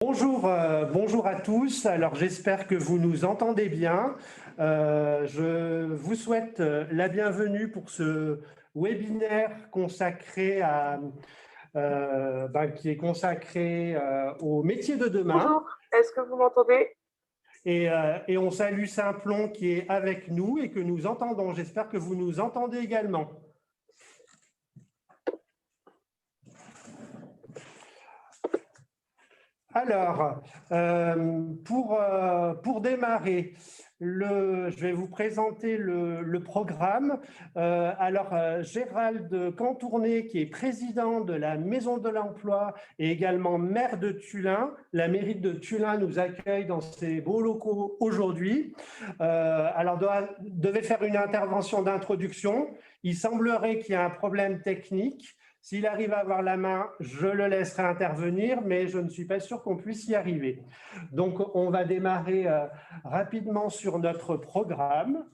Bonjour à tous. Alors, j'espère que vous nous entendez bien. Je vous souhaite la bienvenue pour ce webinaire consacré qui est consacré au métier de demain. Bonjour, est-ce que vous m'entendez? Et on salue Simplon qui est avec nous et que nous entendons. J'espère que vous nous entendez également. Alors, pour démarrer, je vais vous présenter le programme. Gérald Cantourné, qui est président de la Maison de l'Emploi et également maire de Tullin. La mairie de Tullin nous accueille dans ses beaux locaux aujourd'hui. Devait faire une intervention d'introduction. Il semblerait qu'il y ait un problème technique. S'il arrive à avoir la main, je le laisserai intervenir, mais je ne suis pas sûr qu'on puisse y arriver. Donc, on va démarrer rapidement sur notre programme.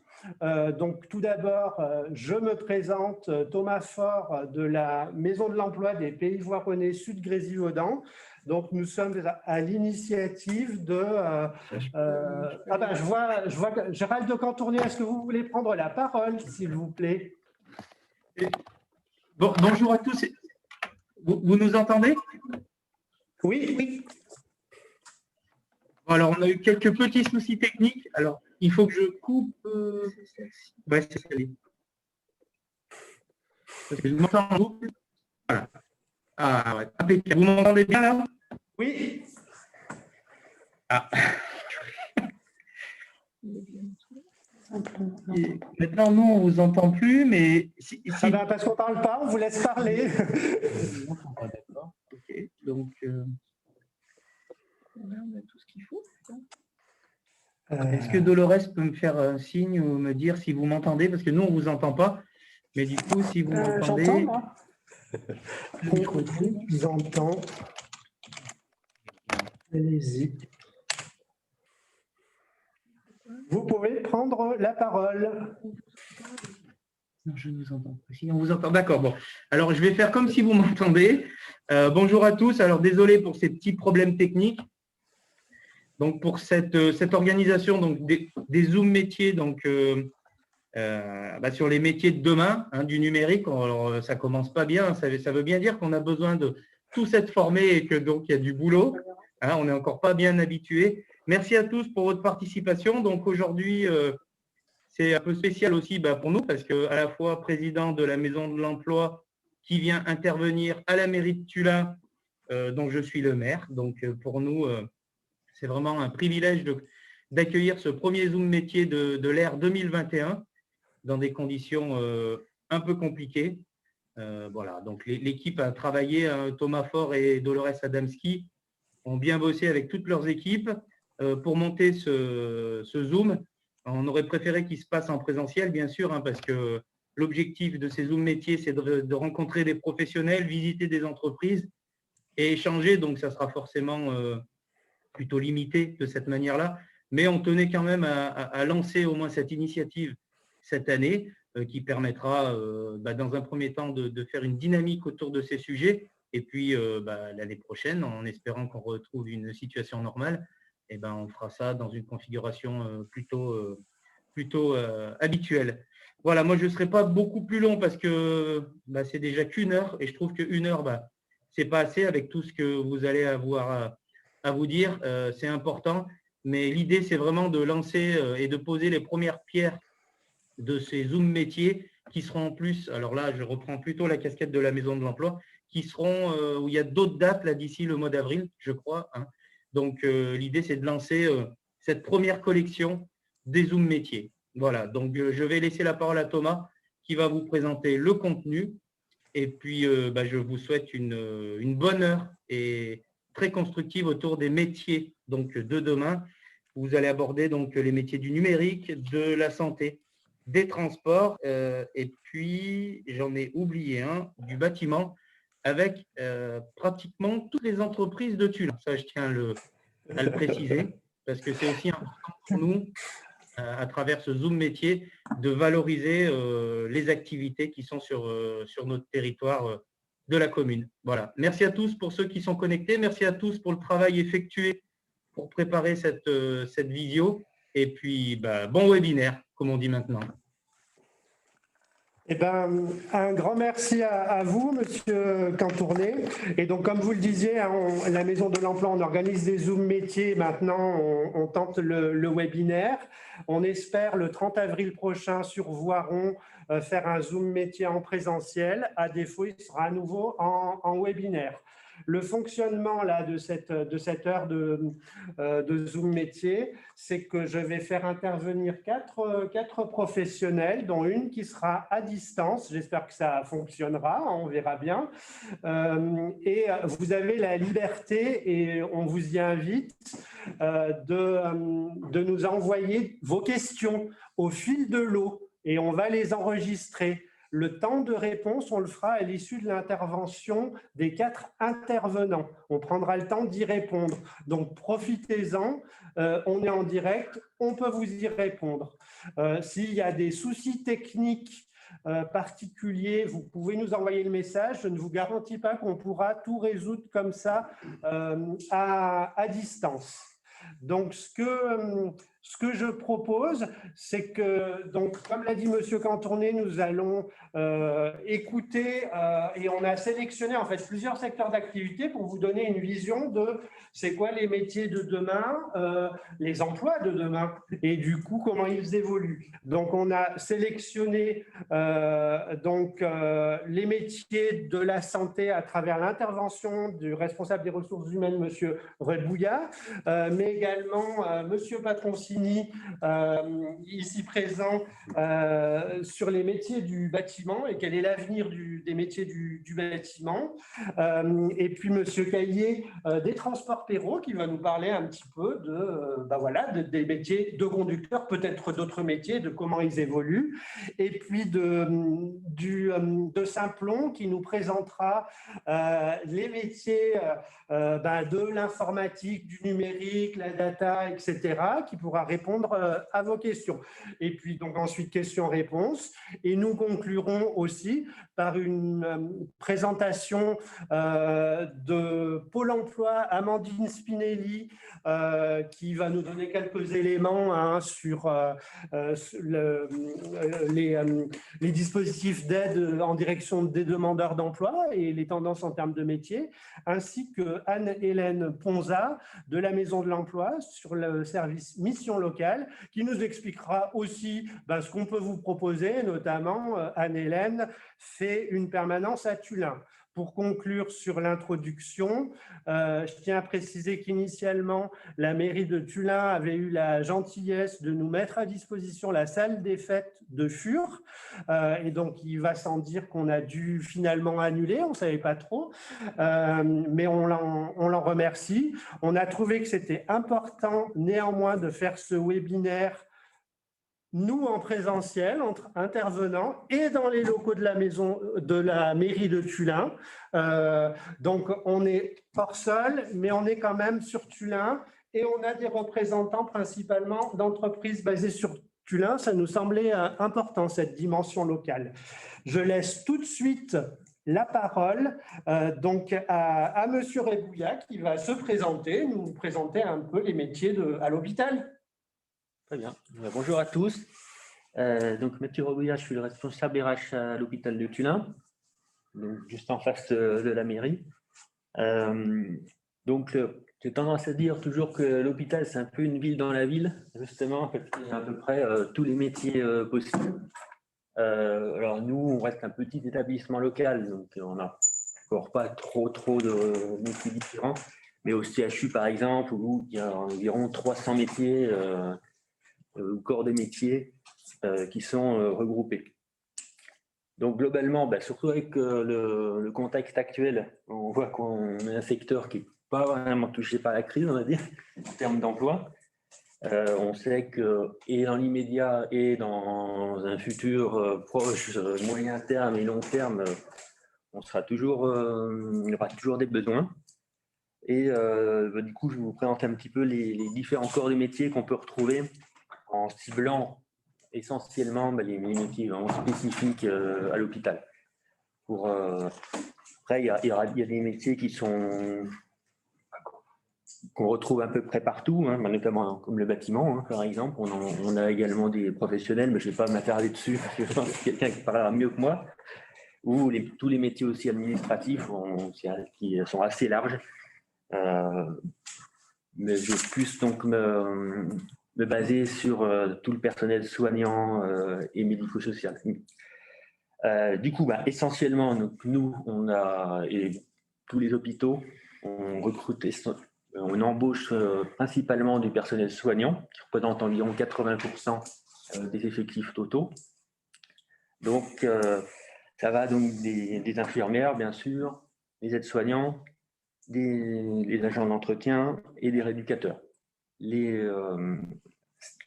Donc, tout d'abord, je me présente, Thomas Faure de la Maison de l'Emploi des Pays Voironnais Sud-Grésivaudan. Donc, nous sommes à l'initiative de… je vois que Gérald de Cantourné, est-ce que vous voulez prendre la parole, s'il vous plaît? Bonjour à tous. Vous nous entendez? Oui, oui. Alors, on a eu quelques petits soucis techniques. Alors, il faut que je coupe. Ouais, c'est ça. Parce que je m'entends en boucle. Voilà. Ah, ouais. Impeccable. Vous m'entendez bien là? Oui. Ah. Et maintenant, nous, on ne vous entend plus, mais… Parce qu'on ne parle pas, on vous laisse parler. D'accord. Ok. Donc, on a tout ce qu'il faut. Est-ce que Dolores peut me faire un signe ou me dire si vous m'entendez? Parce que nous, on ne vous entend pas. Mais du coup, si vous m'entendez… J'entends, moi. On vous entend. Allez-y. Vous pouvez prendre la parole. Non, je ne vous entends pas. Si, on vous entend. D'accord. Bon. Alors, je vais faire comme si vous m'entendez. Bonjour à tous. Alors, désolé pour ces petits problèmes techniques. Donc, pour cette organisation donc, des Zoom métiers donc, sur les métiers de demain, du numérique, alors, ça ne commence pas bien. Ça veut bien dire qu'on a besoin de tous être formés et que donc il y a du boulot. On n'est encore pas bien habitués. Merci à tous pour votre participation. Donc, aujourd'hui… c'est un peu spécial aussi pour nous parce qu'à la fois président de la Maison de l'Emploi qui vient intervenir à la mairie de Tullin, dont je suis le maire. Donc, pour nous, c'est vraiment un privilège d'accueillir ce premier Zoom métier de l'ère 2021 dans des conditions un peu compliquées. Voilà, donc l'équipe a travaillé, Thomas Faure et Dolores Adamski ont bien bossé avec toutes leurs équipes pour monter ce Zoom. On aurait préféré qu'il se passe en présentiel, bien sûr, parce que l'objectif de ces Zoom métiers, c'est de rencontrer des professionnels, visiter des entreprises et échanger. Donc, ça sera forcément plutôt limité de cette manière-là. Mais on tenait quand même à lancer au moins cette initiative cette année qui permettra, dans un premier temps, de faire une dynamique autour de ces sujets. Et puis, l'année prochaine, en espérant qu'on retrouve une situation normale, on fera ça dans une configuration plutôt habituelle. Voilà, moi, je ne serai pas beaucoup plus long parce que c'est déjà qu'1 heure et je trouve qu'1 heure, ce n'est pas assez avec tout ce que vous allez avoir à vous dire. C'est important, mais l'idée, c'est vraiment de lancer et de poser les premières pierres de ces Zoom métiers qui seront en plus, alors là, je reprends plutôt la casquette de la Maison de l'Emploi, qui seront, où il y a d'autres dates là d'ici le mois d'avril, je crois. Donc, l'idée, c'est de lancer cette première collection des Zoom métiers. Voilà, donc je vais laisser la parole à Thomas qui va vous présenter le contenu. Et puis, je vous souhaite une bonne heure et très constructive autour des métiers donc, de demain. Vous allez aborder donc, les métiers du numérique, de la santé, des transports et puis, j'en ai oublié un, du bâtiment avec pratiquement toutes les entreprises de Tullin. Ça, je tiens à le préciser parce que c'est aussi important pour nous, à travers ce Zoom métier, de valoriser les activités qui sont sur notre territoire de la commune. Voilà. Merci à tous pour ceux qui sont connectés. Merci à tous pour le travail effectué pour préparer cette vidéo. Et puis, bon webinaire, comme on dit maintenant. Eh ben, un grand merci à vous, Monsieur Cantourné. Et donc, comme vous le disiez, hein, la Maison de l'Emploi, on organise des Zoom métiers. Maintenant, on tente le webinaire. On espère le 30 avril prochain sur Voiron faire un Zoom métier en présentiel. À défaut, il sera à nouveau en webinaire. Le fonctionnement là, de cette heure de Zoom métier, c'est que je vais faire intervenir quatre professionnels, dont une qui sera à distance. J'espère que ça fonctionnera, on verra bien. Et vous avez la liberté, et on vous y invite, de nous envoyer vos questions au fil de l'eau, et on va les enregistrer. Le temps de réponse, on le fera à l'issue de l'intervention des 4 intervenants. On prendra le temps d'y répondre. Donc, profitez-en. On est en direct. On peut vous y répondre. S'il y a des soucis techniques particuliers, vous pouvez nous envoyer le message. Je ne vous garantis pas qu'on pourra tout résoudre comme ça à distance. Donc, ce que je propose, c'est que, donc, comme l'a dit Monsieur Cantourné, nous allons écouter et on a sélectionné en fait plusieurs secteurs d'activité pour vous donner une vision de c'est quoi les métiers de demain, les emplois de demain et du coup comment ils évoluent. Donc, on a sélectionné les métiers de la santé à travers l'intervention du responsable des ressources humaines, Monsieur Rebouillat, mais également Monsieur Patroncini, ici présent, sur les métiers du bâtiment et quel est l'avenir des métiers du bâtiment. Et puis Monsieur Caillé des transports Perrault qui va nous parler un petit peu des métiers de conducteurs, peut-être d'autres métiers, de comment ils évoluent. Et puis de Saint-Plon qui nous présentera les métiers de l'informatique, du numérique, la data, etc., qui pourra répondre à vos questions. Et puis, donc, ensuite, questions-réponses. Et nous conclurons aussi par une présentation de Pôle emploi, Amandine Spinelli, qui va nous donner quelques éléments sur les dispositifs d'aide en direction des demandeurs d'emploi et les tendances en termes de métiers, ainsi que Anne-Hélène Ponza de la Maison de l'Emploi sur le service mission locale, qui nous expliquera aussi ce qu'on peut vous proposer, notamment Anne-Hélène fait une permanence à Tulin. Pour conclure sur l'introduction, je tiens à préciser qu'initialement, la mairie de Tulin avait eu la gentillesse de nous mettre à disposition la salle des fêtes de Fur. Et donc, il va sans dire qu'on a dû finalement annuler, on ne savait pas trop, mais on l'en remercie. On a trouvé que c'était important néanmoins de faire ce webinaire nous en présentiel, entre intervenants et dans les locaux de la maison de la mairie de Tulin. Donc, on est hors sol, mais on est quand même sur Tulin et on a des représentants principalement d'entreprises basées sur Tulin. Ça nous semblait important, cette dimension locale. Je laisse tout de suite la parole à Monsieur Rebouillat qui va se présenter, nous présenter un peu les métiers à l'hôpital. Très bien. Bonjour à tous. Donc, Mathieu Rebouillat, je suis le responsable RH à l'hôpital de Tulin, donc juste en face de la mairie. J'ai tendance à dire toujours que l'hôpital, c'est un peu une ville dans la ville, justement, parce qu'il y a à peu près tous les métiers possibles. Alors, nous, on reste un petit établissement local, donc on n'a encore pas trop de métiers différents. Mais au CHU, par exemple, où il y a environ 300 métiers ou corps de métiers qui sont regroupés. Donc, globalement, surtout avec le contexte actuel, on voit qu'on est un secteur qui n'est pas vraiment touché par la crise, on va dire, en termes d'emploi. On sait que, et dans l'immédiat, et dans un futur proche, moyen terme et long terme, on aura toujours des besoins. Et du coup, je vais vous présenter un petit peu les différents corps de métiers qu'on peut retrouver en ciblant essentiellement les métiers vraiment spécifiques à l'hôpital. Pour Après, il y a des métiers qu'on retrouve à peu près partout, hein, notamment comme le bâtiment, hein, par exemple. On a également des professionnels, mais je ne vais pas m'attarder dessus, parce que je pense que quelqu'un qui parlera mieux que moi, ou tous les métiers aussi administratifs qui sont assez larges. Mais je vais plus donc me baser sur tout le personnel soignant et médico-social. Du coup, essentiellement, nous, et tous les hôpitaux, on embauche principalement du personnel soignant, qui représente environ 80% des effectifs totaux. Donc, ça va donc des infirmières, bien sûr, des aides-soignants, les agents d'entretien et des rééducateurs.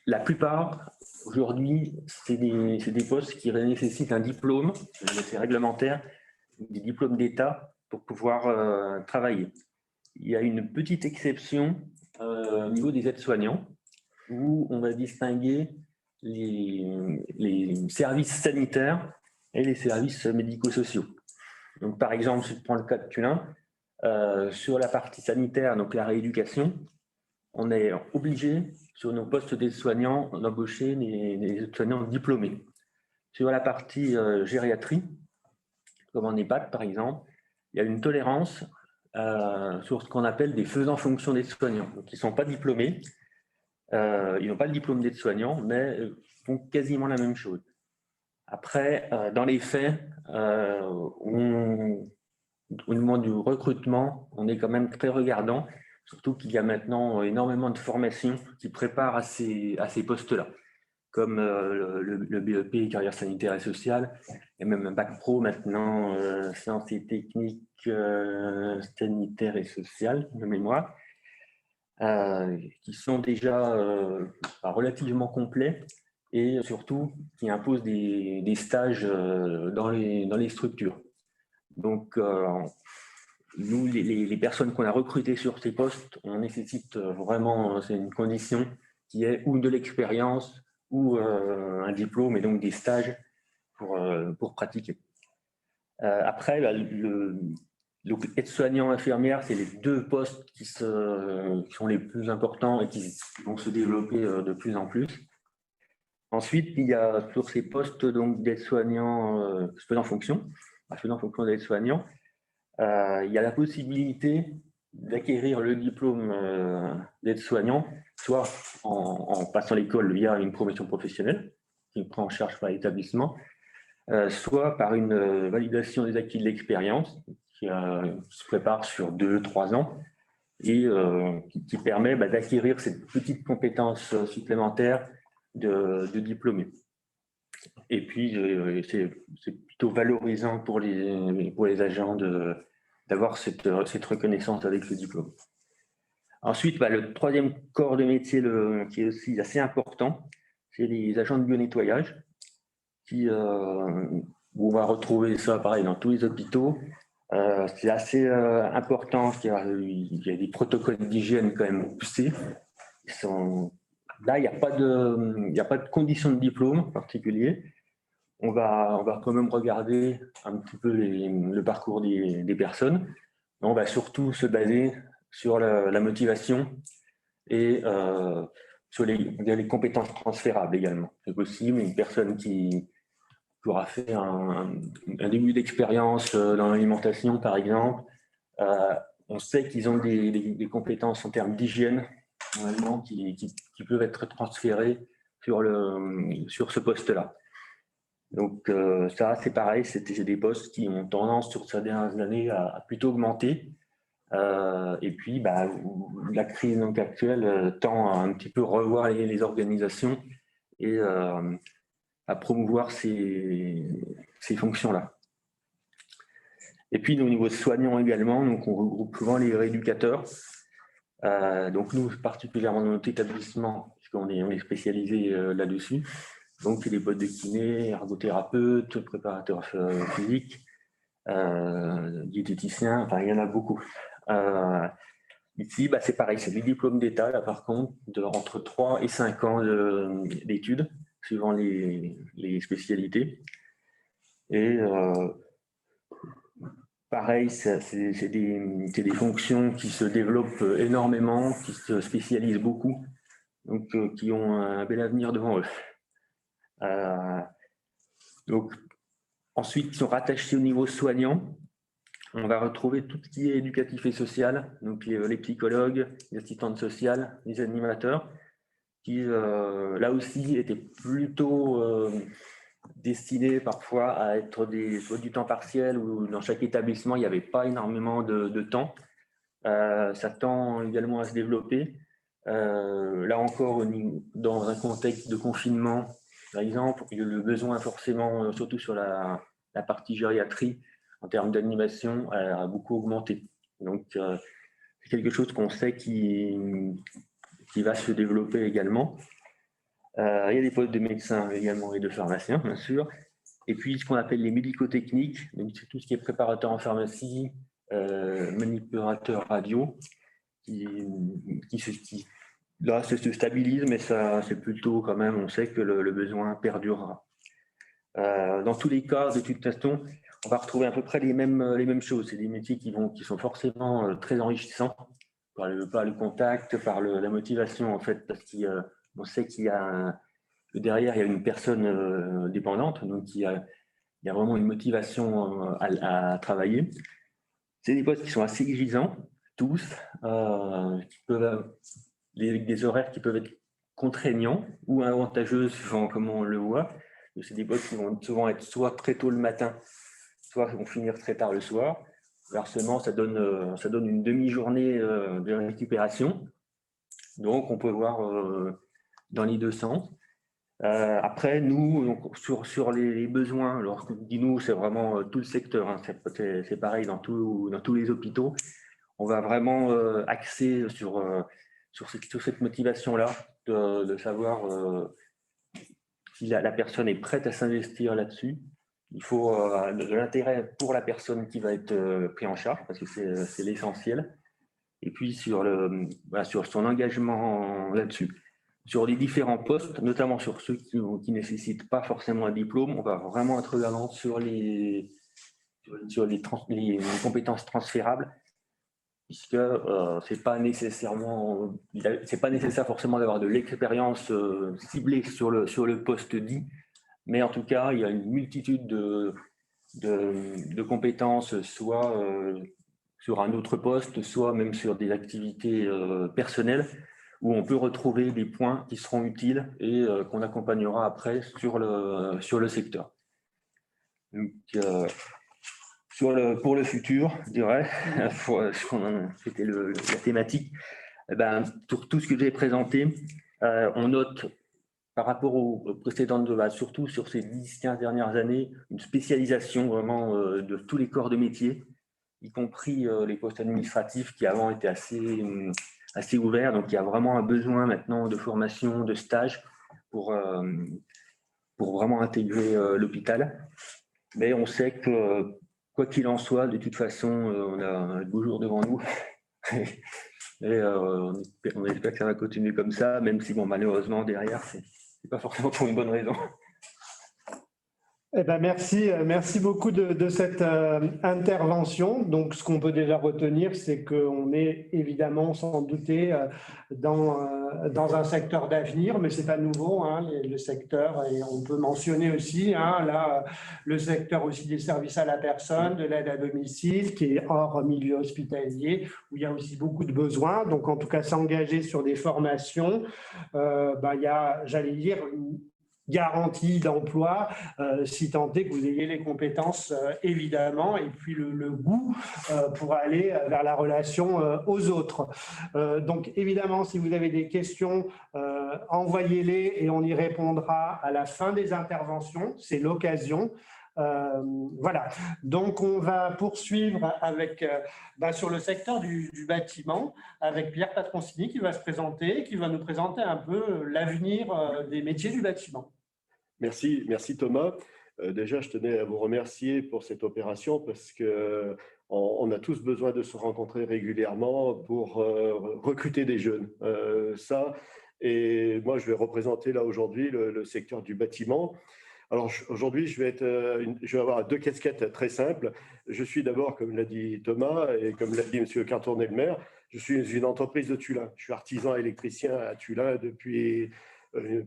La plupart, aujourd'hui, c'est des postes qui nécessitent un diplôme, c'est réglementaire, des diplômes d'État pour pouvoir travailler. Il y a une petite exception au niveau des aides-soignants où on va distinguer les services sanitaires et les services médico-sociaux. Donc, par exemple, si je prends le cas de Tullin, sur la partie sanitaire, donc la rééducation, on est obligé, sur nos postes d'aides-soignants, d'embaucher des aides-soignants diplômés. Sur la partie gériatrie, comme en EHPAD par exemple, il y a une tolérance sur ce qu'on appelle des faisans fonction d'aides-soignants. Donc, ils ne sont pas diplômés, ils n'ont pas le diplôme d'aide-soignant, mais font quasiment la même chose. Après, dans les faits, au moment du recrutement, on est quand même très regardant, surtout qu'il y a maintenant énormément de formations qui préparent à ces postes-là, comme le BEP, carrière sanitaire et sociale, et même un bac pro maintenant, sciences et techniques sanitaires et sociales, de mémoire, qui sont déjà relativement complets et surtout qui imposent des stages dans les structures. Donc, nous, les personnes qu'on a recrutées sur ces postes, on nécessite vraiment, c'est une condition qui est ou de l'expérience ou un diplôme et donc des stages pour pratiquer. Après, aide-soignant, infirmière, c'est les deux postes qui sont les plus importants et qui vont se développer de plus en plus. Ensuite, il y a sur ces postes d'aide-soignant, faisant fonction d'aide-soignant, il y a la possibilité d'acquérir le diplôme d'aide-soignant, soit en passant l'école via une promotion professionnelle, qui prend en charge par l'établissement, soit par une validation des acquis de l'expérience, qui se prépare sur 2-3 ans, et qui permet d'acquérir cette petite compétence supplémentaire de diplômé. Et puis, c'est plutôt valorisant pour les agents d'avoir cette reconnaissance avec le diplôme. Ensuite, le troisième corps de métier qui est aussi assez important, c'est les agents de bionettoyage, où on va retrouver ça pareil dans tous les hôpitaux. C'est assez important, il y a des protocoles d'hygiène quand même poussés. Là, il n'y a pas de condition de diplôme en particulier. On va quand même regarder un petit peu le parcours des personnes. On va surtout se baser sur la motivation et sur les compétences transférables également. C'est possible, une personne qui aura fait un début d'expérience dans l'alimentation, par exemple, on sait qu'ils ont des compétences en termes d'hygiène normalement qui peuvent être transférées sur ce poste-là. Donc ça, c'est pareil, c'est des postes qui ont tendance sur ces dernières années à plutôt augmenter. Et puis, la crise donc, actuelle tend à un petit peu revoir les organisations et à promouvoir ces fonctions-là. Et puis, au niveau soignant également, donc, on regroupe souvent les rééducateurs. Donc, nous, particulièrement dans notre établissement, puisqu'on est spécialisé là-dessus. Donc, les postes de kiné, ergothérapeute, préparateur physique, diététicien, enfin, il y en a beaucoup. Ici, c'est pareil, c'est des diplômes d'État, là, par contre, entre 3 et 5 ans d'études, suivant les spécialités. Et pareil, c'est des fonctions qui se développent énormément, qui se spécialisent beaucoup, donc qui ont un bel avenir devant eux. Donc, ensuite, ils sont rattachés au niveau soignant. On va retrouver tout ce qui est éducatif et social, donc les psychologues, les assistantes sociales, les animateurs, qui là aussi étaient plutôt destinés parfois à être soit du temps partiel, ou dans chaque établissement, il n'y avait pas énormément de temps. Ça tend également à se développer. Là encore, dans un contexte de confinement, par exemple, le besoin forcément, surtout sur la partie gériatrie, en termes d'animation, a beaucoup augmenté. Donc, c'est quelque chose qu'on sait qui va se développer également. Il y a des postes de médecins également et de pharmaciens, bien sûr. Et puis, ce qu'on appelle les médico-techniques, donc c'est tout ce qui est préparateur en pharmacie, manipulateur radio, là, ça se stabilise, mais ça, c'est plutôt quand même, on sait que le besoin perdurera. Dans tous les cas, de toute façon, on va retrouver à peu près les mêmes choses. C'est des métiers qui sont forcément très enrichissants par le contact, par la motivation, en fait, parce qu'on sait qu'il y a derrière, il y a une personne dépendante, donc il y a vraiment une motivation à travailler. C'est des postes qui sont assez exigeants, tous, qui peuvent, avec des horaires qui peuvent être contraignants ou avantageux, suivant comment on le voit. C'est des postes qui vont souvent être soit très tôt le matin, soit vont finir très tard le soir. Inversement, ça donne une demi-journée de récupération. Donc, on peut voir dans les deux sens. Après, nous, donc, sur les besoins, alors dit nous, c'est vraiment tout le secteur, hein, c'est pareil dans tous les hôpitaux. On va vraiment axer sur cette motivation-là, de savoir si la personne est prête à s'investir là-dessus. Il faut de l'intérêt pour la personne qui va être prise en charge, parce que c'est l'essentiel. Et puis sur son engagement là-dessus. Sur les différents postes, notamment sur ceux qui ne nécessitent pas forcément un diplôme, on va vraiment être regardant sur les compétences transférables, puisque c'est pas nécessaire forcément d'avoir de l'expérience ciblée sur le poste dit, mais en tout cas, il y a une multitude de compétences, soit sur un autre poste, soit même sur des activités personnelles, où on peut retrouver des points qui seront utiles et qu'on accompagnera après sur le secteur. Donc, pour le futur, je dirais, c'était la thématique, pour tout ce que j'ai présenté, on note par rapport aux précédentes, surtout sur ces 10-15 dernières années, une spécialisation vraiment de tous les corps de métier, y compris les postes administratifs qui avant étaient assez ouverts. Donc, il y a vraiment un besoin maintenant de formation, de stage pour vraiment intégrer l'hôpital. Mais on sait que, quoi qu'il en soit, de toute façon, on a un beau jour devant nous. Et on espère que ça va continuer comme ça, même si, bon, malheureusement, derrière, c'est pas forcément pour une bonne raison. Eh ben merci beaucoup de cette intervention. Donc, ce qu'on peut déjà retenir, c'est qu'on est évidemment, sans douter, dans un secteur d'avenir, mais c'est pas nouveau, hein, le secteur, et on peut mentionner aussi là le secteur aussi des services à la personne, de l'aide à domicile, qui est hors milieu hospitalier, où il y a aussi beaucoup de besoins. Donc, en tout cas, s'engager sur des formations, il y a, j'allais dire, une garantie d'emploi, si tant est que vous ayez les compétences, évidemment, et puis le goût pour aller vers la relation aux autres. Donc, évidemment, si vous avez des questions, envoyez-les et on y répondra à la fin des interventions. C'est l'occasion. Voilà, donc on va poursuivre avec, sur le secteur du bâtiment avec Pierre Patroncini qui va se présenter, qui va nous présenter un peu l'avenir des métiers du bâtiment. Merci Thomas. Déjà, je tenais à vous remercier pour cette opération parce qu'on a tous besoin de se rencontrer régulièrement pour recruter des jeunes. Et moi, je vais représenter là aujourd'hui le secteur du bâtiment. Alors aujourd'hui, je vais avoir deux casquettes très simples. Je suis d'abord, comme l'a dit Thomas et comme l'a dit M. Cartournet le maire, je suis une entreprise de Tullin. Je suis artisan électricien à Tullin depuis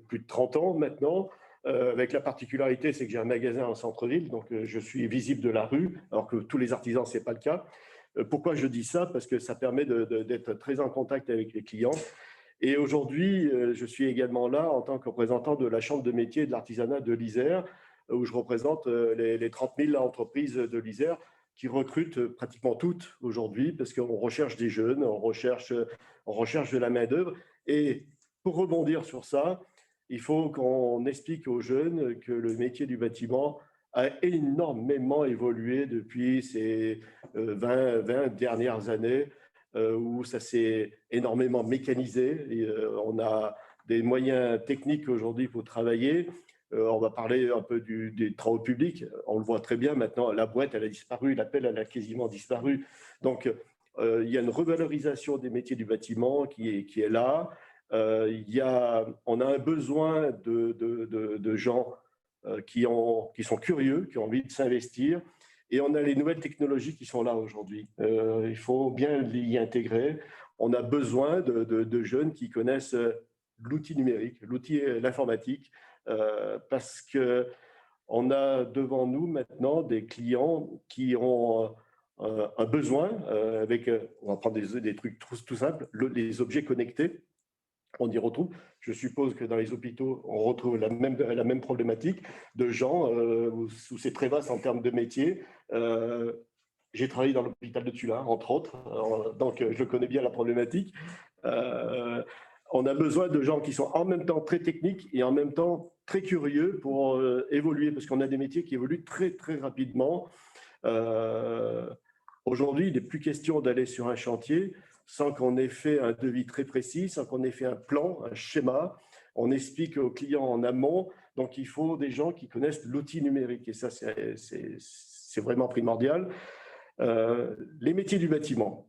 plus de 30 ans maintenant. Avec la particularité, c'est que j'ai un magasin en centre-ville, donc je suis visible de la rue, alors que tous les artisans, ce n'est pas le cas. Pourquoi je dis ça? Parce que ça permet d'être très en contact avec les clients. Et aujourd'hui, je suis également là en tant que représentant de la Chambre de métiers et de l'artisanat de l'Isère, où je représente les 30 000 entreprises de l'Isère qui recrutent pratiquement toutes aujourd'hui parce qu'on recherche des jeunes, on recherche de la main-d'œuvre. Et pour rebondir sur ça, il faut qu'on explique aux jeunes que le métier du bâtiment a énormément évolué depuis ces 20 dernières années, où ça s'est énormément mécanisé. Et, on a des moyens techniques aujourd'hui pour travailler. On va parler un peu des travaux publics. On le voit très bien maintenant, la boîte, elle a disparu, l'appel, elle a quasiment disparu. Donc, il y a une revalorisation des métiers du bâtiment qui est là. On a un besoin de gens qui sont curieux, qui ont envie de s'investir. Et on a les nouvelles technologies qui sont là aujourd'hui. Il faut bien y intégrer. On a besoin de jeunes qui connaissent l'outil numérique, l'informatique, parce qu'on a devant nous maintenant des clients qui ont un besoin on va prendre des trucs tout simples, les objets connectés. On y retrouve. Je suppose que dans les hôpitaux, on retrouve la même problématique de gens où c'est très vaste en termes de métiers. J'ai travaillé dans l'hôpital de Tullin, entre autres, donc je connais bien la problématique. On a besoin de gens qui sont en même temps très techniques et en même temps très curieux pour évoluer, parce qu'on a des métiers qui évoluent très, très rapidement. Aujourd'hui, il n'est plus question d'aller sur un chantier sans qu'on ait fait un devis très précis, sans qu'on ait fait un plan, un schéma. On explique aux clients en amont. Donc, il faut des gens qui connaissent l'outil numérique. Et ça, c'est vraiment primordial. Les métiers du bâtiment.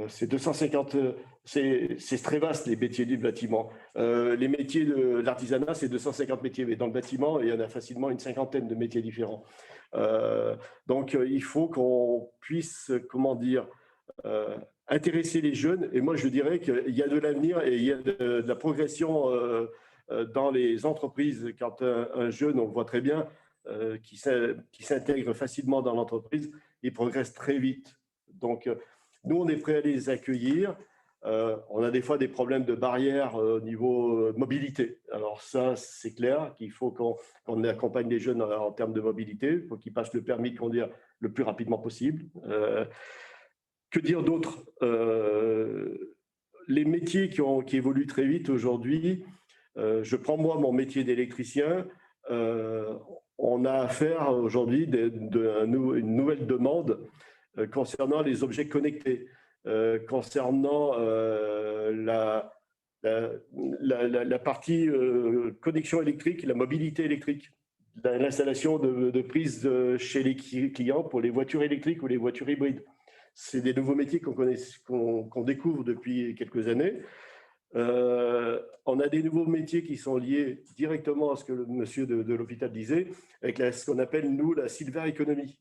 C'est 250, c'est très vaste les métiers du bâtiment. Les métiers de l'artisanat, c'est 250 métiers, mais dans le bâtiment, il y en a facilement une cinquantaine de métiers différents. Donc, il faut qu'on puisse, comment dire, intéresser les jeunes. Et moi, je dirais qu'il y a de l'avenir et il y a de la progression dans les entreprises. Quand un jeune, on le voit très bien, qui s'intègre facilement dans l'entreprise, il progresse très vite. Donc, nous, on est prêt à les accueillir. On a des fois des problèmes de barrières au niveau mobilité. Alors ça, c'est clair qu'il faut qu'on accompagne les jeunes en termes de mobilité. Il faut qu'ils passent le permis de conduire le plus rapidement possible. Que dire d'autre? Les métiers qui évoluent très vite aujourd'hui, je prends moi mon métier d'électricien, on a affaire aujourd'hui une nouvelle demande concernant les objets connectés, concernant la partie connexion électrique, la mobilité électrique, l'installation de prises chez les clients pour les voitures électriques ou les voitures hybrides. C'est des nouveaux métiers qu'on découvre depuis quelques années. On a des nouveaux métiers qui sont liés directement à ce que le monsieur de l'hôpital disait, avec ce qu'on appelle, nous, la silver economy,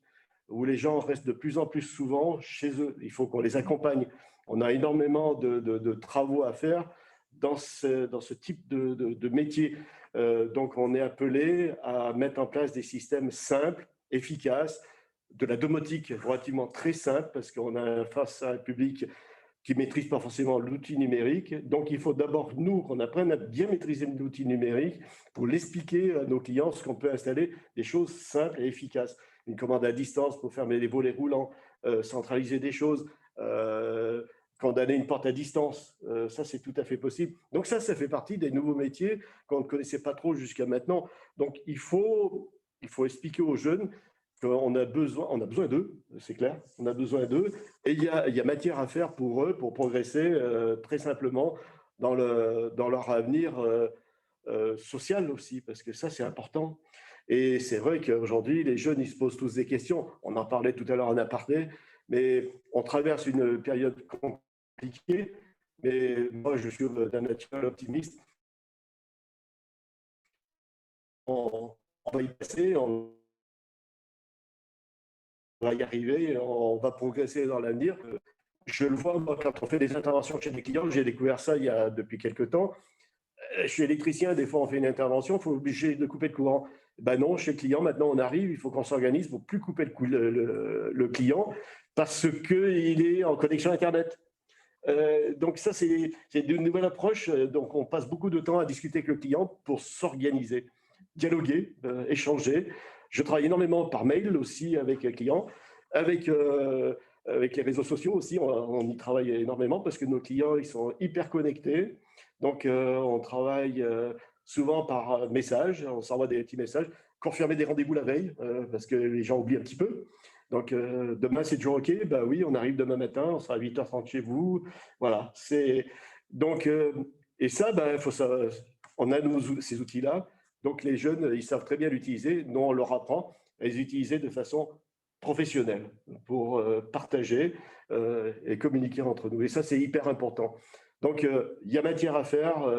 où les gens restent de plus en plus souvent chez eux. Il faut qu'on les accompagne. On a énormément de travaux à faire dans ce type de métier. Donc, on est appelé à mettre en place des systèmes simples, efficaces, de la domotique relativement très simple, parce qu'on a face à un public qui ne maîtrise pas forcément l'outil numérique. Donc, il faut d'abord, nous, qu'on apprenne à bien maîtriser l'outil numérique pour l'expliquer à nos clients ce qu'on peut installer, des choses simples et efficaces. Une commande à distance pour fermer les volets roulants, centraliser des choses, condamner une porte à distance, ça c'est tout à fait possible. Donc ça fait partie des nouveaux métiers qu'on ne connaissait pas trop jusqu'à maintenant. Donc il faut expliquer aux jeunes qu'on a besoin d'eux, c'est clair, on a besoin d'eux, et il y a matière à faire pour eux, pour progresser très simplement dans leur avenir social aussi, parce que ça c'est important. Et c'est vrai qu'aujourd'hui, les jeunes, ils se posent tous des questions. On en parlait tout à l'heure en aparté, mais on traverse une période compliquée. Mais moi, je suis d'un naturel optimiste. on va y passer, on va y arriver, on va progresser dans l'avenir. Je le vois, moi, quand on fait des interventions chez des clients, j'ai découvert ça depuis quelques temps. Je suis électricien, des fois on fait une intervention, il faut obliger de couper le courant. Ben non, chez le client, maintenant on arrive, il faut qu'on s'organise pour ne plus couper le client parce qu'il est en connexion Internet. Donc ça, c'est une nouvelle approche. Donc on passe beaucoup de temps à discuter avec le client pour s'organiser, dialoguer, échanger. Je travaille énormément par mail aussi avec les clients, avec les réseaux sociaux aussi, on y travaille énormément parce que nos clients, ils sont hyper connectés. Donc, on travaille souvent par message, on s'envoie des petits messages, confirmer des rendez-vous la veille parce que les gens oublient un petit peu. Donc, demain, c'est toujours OK. Ben oui, on arrive demain matin, on sera à 8h30 chez vous. Voilà. Donc, et ça, ben, on a ces outils-là. Donc, les jeunes, ils savent très bien l'utiliser. Nous, on leur apprend à les utiliser de façon professionnels pour partager et communiquer entre nous. Et ça, c'est hyper important. Donc, il y a matière à faire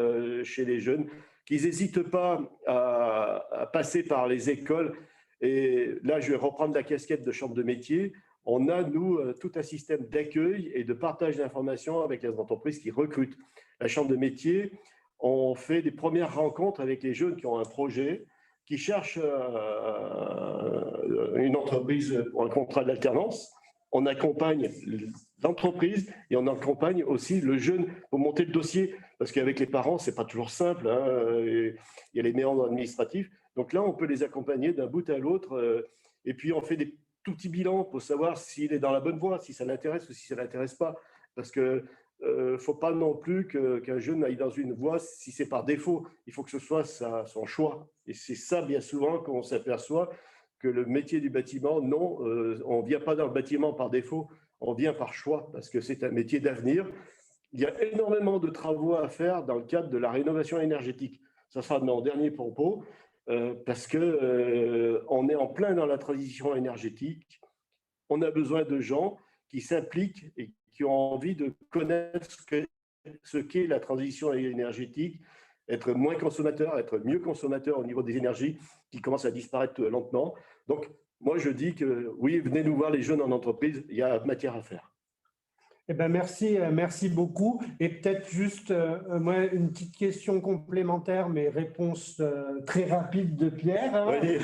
chez les jeunes, qu'ils n'hésitent pas à passer par les écoles. Et là, je vais reprendre la casquette de chambre de métier. On a, nous, tout un système d'accueil et de partage d'informations avec les entreprises qui recrutent. La chambre de métier, on fait des premières rencontres avec les jeunes qui ont un projet, qui cherchent une entreprise pour un contrat d'alternance. On accompagne l'entreprise et on accompagne aussi le jeune pour monter le dossier. Parce qu'avec les parents, ce n'est pas toujours simple. Hein, il y a les méandres administratifs. Donc là, on peut les accompagner d'un bout à l'autre. Et puis, on fait des tout petits bilans pour savoir s'il est dans la bonne voie, si ça l'intéresse ou si ça ne l'intéresse pas. Parce que ne faut pas non plus qu'un jeune aille dans une voie si c'est par défaut. Il faut que ce soit son choix. Et c'est ça, bien souvent, qu'on s'aperçoit que le métier du bâtiment, non, on ne vient pas dans le bâtiment par défaut, on vient par choix, parce que c'est un métier d'avenir. Il y a énormément de travaux à faire dans le cadre de la rénovation énergétique. Ça sera mon dernier propos, parce qu'on est en plein dans la transition énergétique. On a besoin de gens qui s'impliquent et qui ont envie de connaître ce qu'est la transition énergétique, être moins consommateur, être mieux consommateur au niveau des énergies qui commencent à disparaître lentement. Donc, moi, je dis que oui, venez nous voir les jeunes en entreprise, il y a matière à faire. Eh ben merci beaucoup. Et peut-être juste moi, une petite question complémentaire, mais réponse très rapide de Pierre, hein, Oui.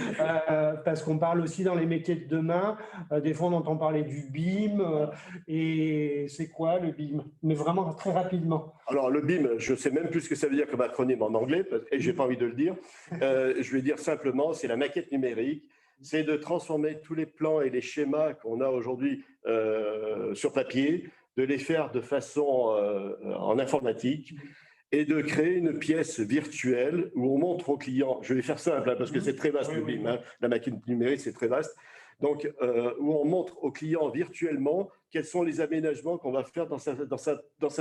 parce qu'on parle aussi dans les métiers de demain. Des fois, on entend parler du BIM. Et c'est quoi le BIM? Mais vraiment très rapidement. Alors, le BIM, je ne sais même plus ce que ça veut dire comme acronyme en anglais, et je n'ai pas envie de le dire. Je vais dire simplement, c'est la maquette numérique. C'est de transformer tous les plans et les schémas qu'on a aujourd'hui sur papier, de les faire de façon en informatique et de créer une pièce virtuelle où on montre au client, je vais faire simple hein, parce que c'est très vaste le BIM, hein, la maquette numérique c'est très vaste, donc où on montre au client virtuellement quels sont les aménagements qu'on va faire dans sa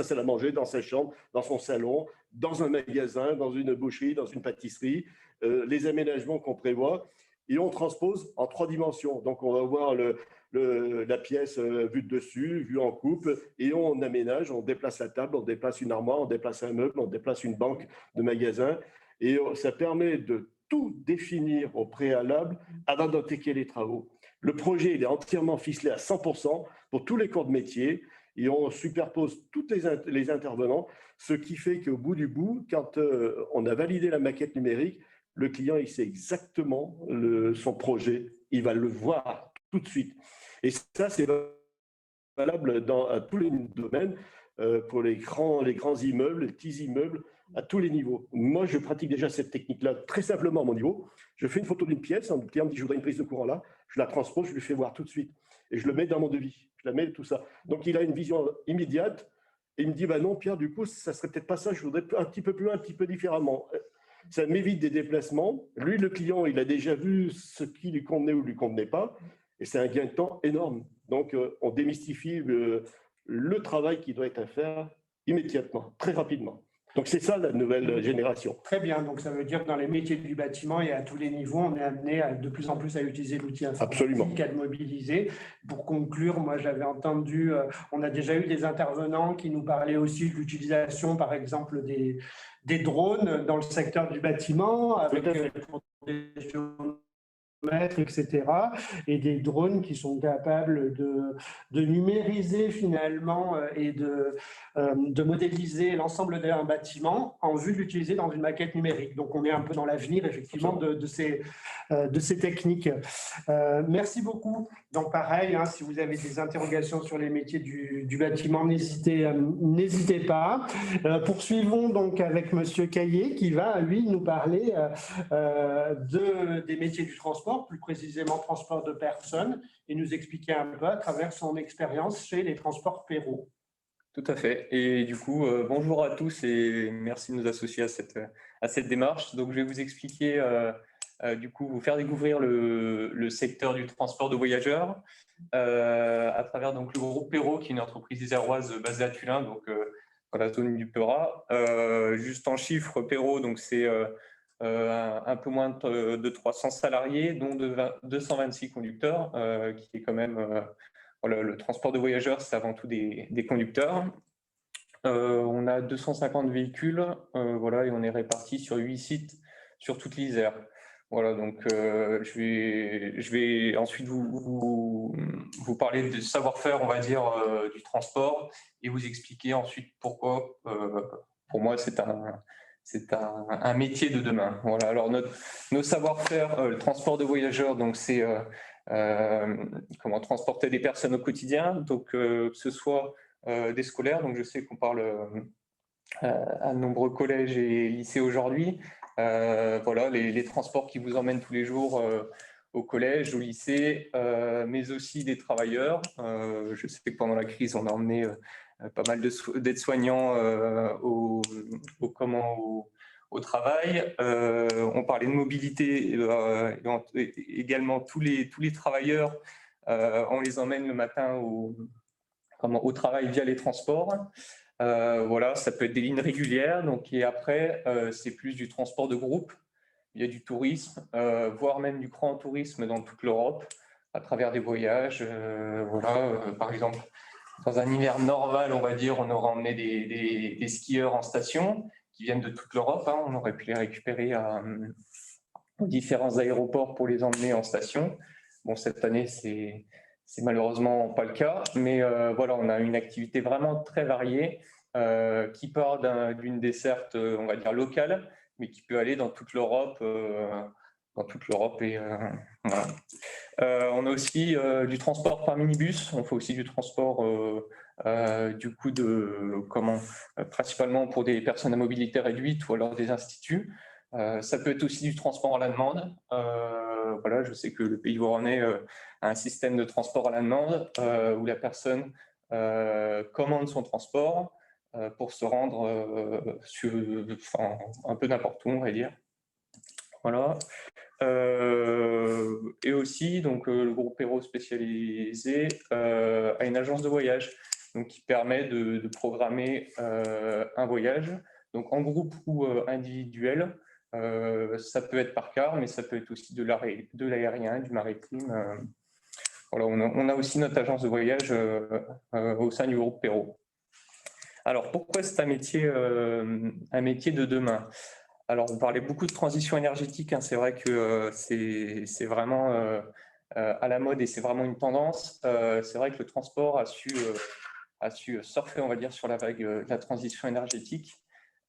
salle à manger, dans sa chambre, dans son salon, dans un magasin, dans une boucherie, dans une pâtisserie, les aménagements qu'on prévoit. Et on transpose en 3 dimensions. Donc, on va voir la pièce vue de dessus, vue en coupe, et on aménage, on déplace la table, on déplace une armoire, on déplace un meuble, on déplace une banque de magasin. Et ça permet de tout définir au préalable avant d'attaquer les travaux. Le projet il est entièrement ficelé à 100% pour tous les corps de métier. Et on superpose tous les intervenants, ce qui fait qu'au bout du bout, quand on a validé la maquette numérique, le client, il sait exactement son projet, il va le voir tout de suite. Et ça, c'est valable à tous les domaines, pour les grands immeubles, les petits immeubles, à tous les niveaux. Moi, je pratique déjà cette technique-là très simplement à mon niveau. Je fais une photo d'une pièce, un client me dit je voudrais une prise de courant là, je la transpose, je lui fais voir tout de suite. Et je le mets dans mon devis, je la mets tout ça. Donc, il a une vision immédiate et il me dit bah non, Pierre, du coup, ça serait peut-être pas ça, je voudrais un petit peu plus loin, un petit peu différemment. Ça m'évite des déplacements. Lui, le client, il a déjà vu ce qui lui convenait ou lui convenait pas. Et c'est un gain de temps énorme. Donc, on démystifie le travail qui doit être à faire immédiatement, très rapidement. Donc, c'est ça la nouvelle génération. Très bien. Donc, ça veut dire que dans les métiers du bâtiment et à tous les niveaux, on est amené de plus en plus à utiliser l'outil informatique, à le mobiliser. Pour conclure, moi, j'avais entendu, on a déjà eu des intervenants qui nous parlaient aussi de l'utilisation, par exemple, des drones dans le secteur du bâtiment, avec des géomètres, etc. Et des drones qui sont capables de numériser finalement et de modéliser l'ensemble d'un bâtiment en vue de l'utiliser dans une maquette numérique. Donc, on est un peu dans l'avenir, effectivement, de ces techniques. Merci beaucoup. Donc, pareil, hein, si vous avez des interrogations sur les métiers du bâtiment, n'hésitez pas. Poursuivons donc avec Monsieur Caillé qui va, lui, nous parler des métiers du transport, plus précisément transport de personnes, et nous expliquer un peu à travers son expérience chez les transports Perrault. Tout à fait. Et du coup, bonjour à tous et merci de nous associer à cette démarche. Donc, je vais vous expliquer, du coup, vous faire découvrir le secteur du transport de voyageurs à travers donc, le groupe Perrault, qui est une entreprise iséroise basée à Tullin, donc dans la zone du Peura. Juste en chiffres, Perrault, donc c'est un peu moins de 300 salariés, dont 226 conducteurs, qui est quand même… Voilà, le transport de voyageurs, c'est avant tout des conducteurs. On a 250 véhicules, voilà, et on est répartis sur 8 sites sur toute l'Isère. Voilà, donc je vais ensuite vous parler du savoir-faire, on va dire, du transport et vous expliquer ensuite pourquoi, pour moi, c'est un métier de demain. Voilà, alors nos savoir-faire, le transport de voyageurs, donc c'est comment transporter des personnes au quotidien, donc que ce soit des scolaires, donc je sais qu'on parle à de nombreux collèges et lycées aujourd'hui, voilà, les transports qui vous emmènent tous les jours au collège, au lycée, mais aussi des travailleurs. Je sais que pendant la crise, on a emmené pas mal d'aides-soignants au travail. On parlait de mobilité, également tous les travailleurs, on les emmène le matin au travail via les transports. Voilà, ça peut être des lignes régulières, donc, et après, c'est plus du transport de groupe. Il y a du tourisme, voire même du grand tourisme dans toute l'Europe, à travers des voyages. Voilà, par exemple, dans un hiver normal, on va dire, on aura emmené des skieurs en station qui viennent de toute l'Europe. Hein. On aurait pu les récupérer à différents aéroports pour les emmener en station. Bon, cette année, c'est malheureusement pas le cas, mais voilà, on a une activité vraiment très variée qui part d'une desserte, on va dire, locale, mais qui peut aller dans toute l'Europe. Et voilà. On a aussi du transport par minibus. On fait aussi du transport du coup principalement pour des personnes à mobilité réduite ou alors des instituts. Ça peut être aussi du transport à la demande. Voilà, je sais que le Pays Voironnais a un système de transport à la demande où la personne commande son transport pour se rendre un peu n'importe où, on va dire. Voilà. Et aussi, donc, le groupe Perrault spécialisé a une agence de voyage donc, qui permet de programmer un voyage, donc en groupe ou individuel. Ça peut être par car, mais ça peut être aussi de l'aérien, du maritime. Voilà, on a aussi notre agence de voyage au sein du groupe Perrault. Alors, pourquoi c'est un métier de demain ? Alors, on parlait beaucoup de transition énergétique. Hein. C'est vrai que c'est vraiment à la mode et c'est vraiment une tendance. C'est vrai que le transport a su surfer, on va dire, sur la vague de la transition énergétique.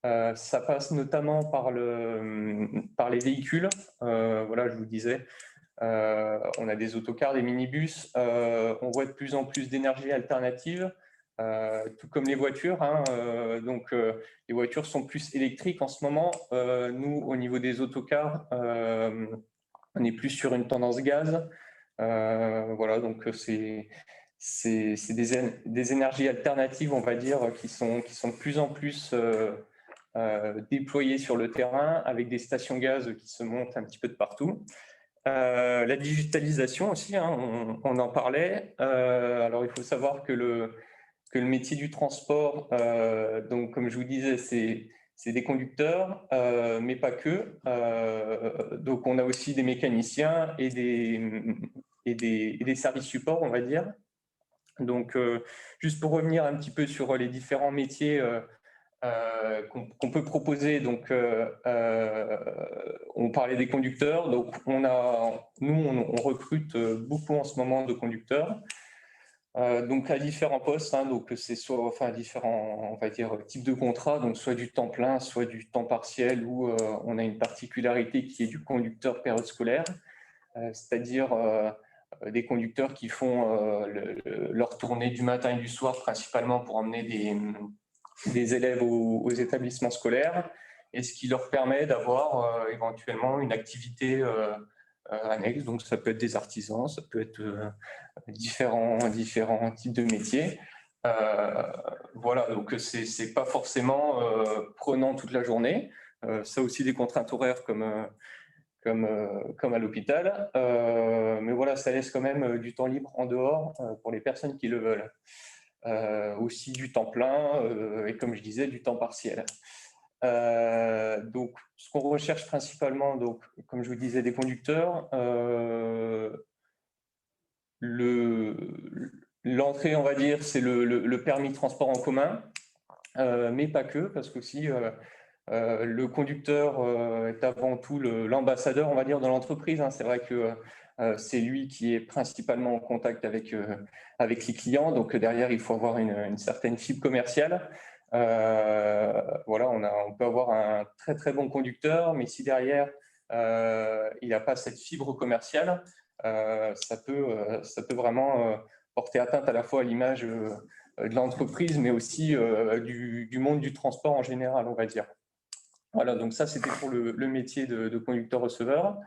Ça passe notamment par les véhicules. Voilà, je vous disais, on a des autocars, des minibus. On voit de plus en plus d'énergie alternative. Tout comme les voitures, hein, donc les voitures sont plus électriques en ce moment. Nous, au niveau des autocars, on est plus sur une tendance gaz. Voilà, donc c'est des énergies alternatives, on va dire, qui sont de plus en plus déployées sur le terrain avec des stations gaz qui se montent un petit peu de partout. La digitalisation aussi, hein, on en parlait. Alors, il faut savoir que le métier du transport, donc comme je vous disais, c'est des conducteurs, mais pas que. Donc on a aussi des mécaniciens et des services supports, on va dire. Donc juste pour revenir un petit peu sur les différents métiers qu'on peut proposer. Donc, on parlait des conducteurs. Donc, on recrute beaucoup en ce moment de conducteurs. Donc, à différents postes. Donc, c'est soit différents, on va dire, types de contrats. Donc, soit du temps plein, soit du temps partiel, où on a une particularité qui est du conducteur période scolaire, c'est-à-dire des conducteurs qui font leur tournée du matin et du soir, principalement pour emmener des élèves aux établissements scolaires, et ce qui leur permet d'avoir éventuellement une activité annexe. Donc, ça peut être des artisans, ça peut être différents types de métiers. Voilà, donc c'est pas forcément prenant toute la journée. Ça aussi des contraintes horaires comme à l'hôpital. Mais voilà, ça laisse quand même du temps libre en dehors pour les personnes qui le veulent. Aussi du temps plein et comme je disais, du temps partiel. Donc, ce qu'on recherche principalement, donc, comme je vous disais, des conducteurs, l'entrée, on va dire, c'est le permis de transport en commun, mais pas que, parce qu'aussi le conducteur est avant tout l'ambassadeur, on va dire, de l'entreprise. C'est vrai que c'est lui qui est principalement en contact avec les clients. Donc derrière, il faut avoir une certaine fibre commerciale. Voilà, on peut avoir un très très bon conducteur, mais si derrière il n'a pas cette fibre commerciale, ça peut vraiment porter atteinte à la fois à l'image de l'entreprise, mais aussi du monde du transport en général, on va dire. Voilà, donc ça, c'était pour le métier de conducteur-receveur.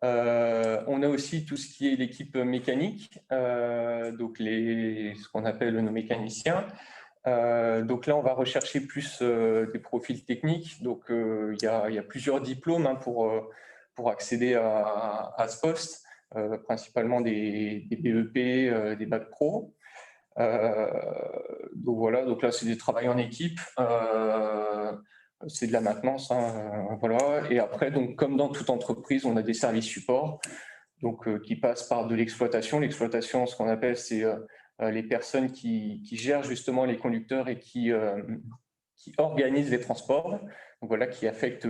On a aussi tout ce qui est l'équipe mécanique, donc ce qu'on appelle nos mécaniciens. Donc là, on va rechercher plus des profils techniques. Donc, il y a plusieurs diplômes pour accéder à ce poste, principalement des BEP, des bacs pro. Donc voilà, donc là, c'est du travail en équipe. C'est de la maintenance, voilà. Et après, donc, comme dans toute entreprise, on a des services support, donc qui passent par de l'exploitation. L'exploitation, ce qu'on appelle, c'est les personnes qui gèrent justement les conducteurs et qui organisent les transports. Donc voilà, qui affectent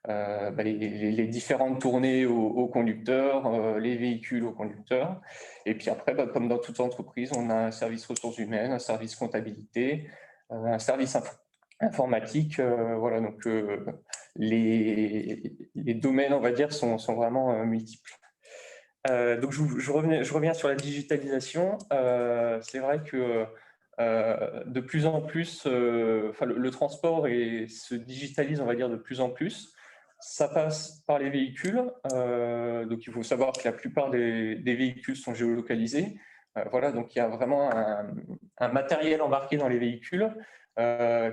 les différentes tournées aux conducteurs, les véhicules aux conducteurs. Et puis après, comme dans toute entreprise, on a un service ressources humaines, un service comptabilité, un service informatique. Voilà, donc les domaines, on va dire, sont vraiment multiples. Donc je reviens sur la digitalisation. C'est vrai que de plus en plus, le transport se digitalise, on va dire, de plus en plus. Ça passe par les véhicules. Donc il faut savoir que la plupart des véhicules sont géolocalisés. Voilà, donc il y a vraiment un matériel embarqué dans les véhicules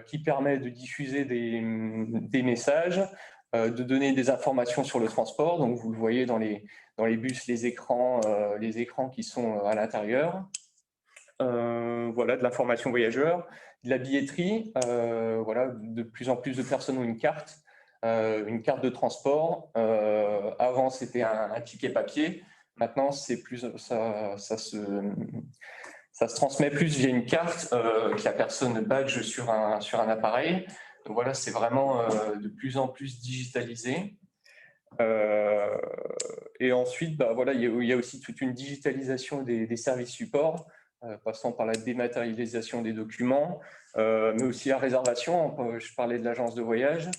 qui permet de diffuser des messages, de donner des informations sur le transport. Donc vous le voyez dans les bus, les écrans qui sont à l'intérieur. Voilà, de l'information voyageur, de la billetterie. Voilà, de plus en plus de personnes ont une carte de transport. Avant, c'était un ticket papier. Maintenant, c'est plus ça se transmet plus via une carte que la personne badge sur un appareil. Donc voilà, c'est vraiment de plus en plus digitalisé. Et ensuite, voilà, il y a aussi toute une digitalisation des services supports, passant par la dématérialisation des documents, mais aussi la réservation. Je parlais de l'agence de voyage.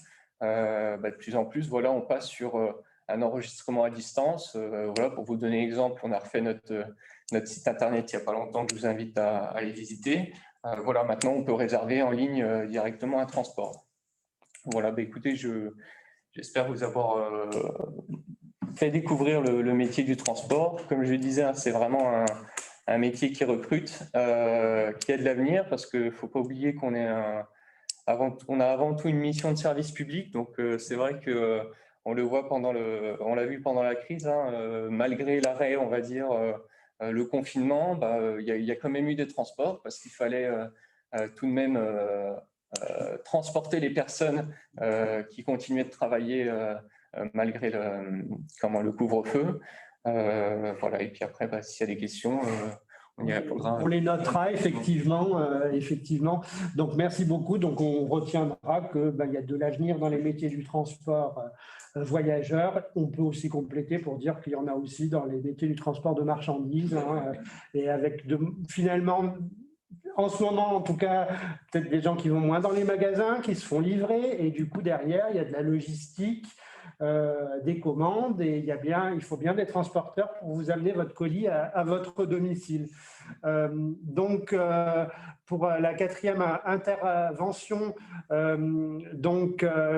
De plus en plus, voilà, on passe sur un enregistrement à distance. Voilà, pour vous donner un exemple, on a refait notre site internet il n'y a pas longtemps, que je vous invite à aller visiter. Voilà, maintenant, on peut réserver en ligne directement un transport. Voilà, écoutez, j'espère vous avoir fait découvrir le métier du transport. Comme je le disais, c'est vraiment un métier qui recrute, qui a de l'avenir, parce qu'il ne faut pas oublier qu'on a avant tout une mission de service public. Donc, c'est vrai que on le voit on l'a vu pendant la crise, malgré l'arrêt, on va dire, le confinement, il y a quand même eu des transports, parce qu'il fallait tout de même transporter les personnes qui continuaient de travailler malgré le couvre-feu. Voilà. Et puis après, s'il y a des questions, On les notera effectivement. Donc, merci beaucoup. Donc, on retiendra qu'il y a de l'avenir dans les métiers du transport voyageurs. On peut aussi compléter pour dire qu'il y en a aussi dans les métiers du transport de marchandises. Et avec finalement, en ce moment, en tout cas, peut-être des gens qui vont moins dans les magasins, qui se font livrer. Et du coup, derrière, il y a de la logistique, des commandes. Et il faut bien des transporteurs pour vous amener votre colis à votre domicile. Donc, pour la quatrième intervention,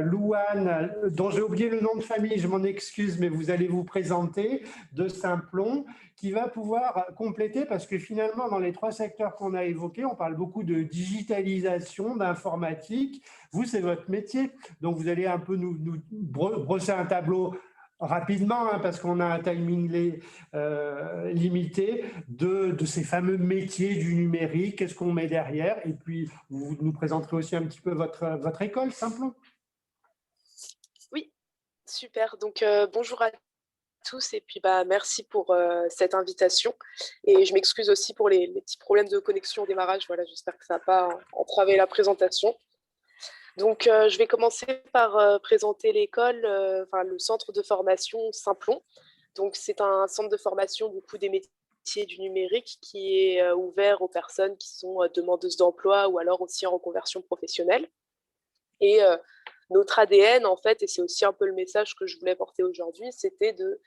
Louane, dont j'ai oublié le nom de famille, je m'en excuse, mais vous allez vous présenter, de Saint-Plon, qui va pouvoir compléter, parce que finalement, dans les 3 secteurs qu'on a évoqués, on parle beaucoup de digitalisation, d'informatique. Vous, c'est votre métier. Donc, vous allez un peu nous brosser un tableau rapidement, parce qu'on a un timing limité, de ces fameux métiers du numérique, qu'est-ce qu'on met derrière, et puis vous nous présenterez aussi un petit peu votre école, Saint-Plon. Oui, super. Donc, bonjour à tous, et puis merci pour cette invitation. Et je m'excuse aussi pour les petits problèmes de connexion au démarrage. Voilà, j'espère que ça n'a pas entravé la présentation. Donc, je vais commencer par présenter l'école, le centre de formation Saint-Plon. Donc, c'est un centre de formation du coup des métiers du numérique qui est ouvert aux personnes qui sont demandeuses d'emploi ou alors aussi en reconversion professionnelle. Et notre ADN, en fait, et c'est aussi un peu le message que je voulais porter aujourd'hui, c'était de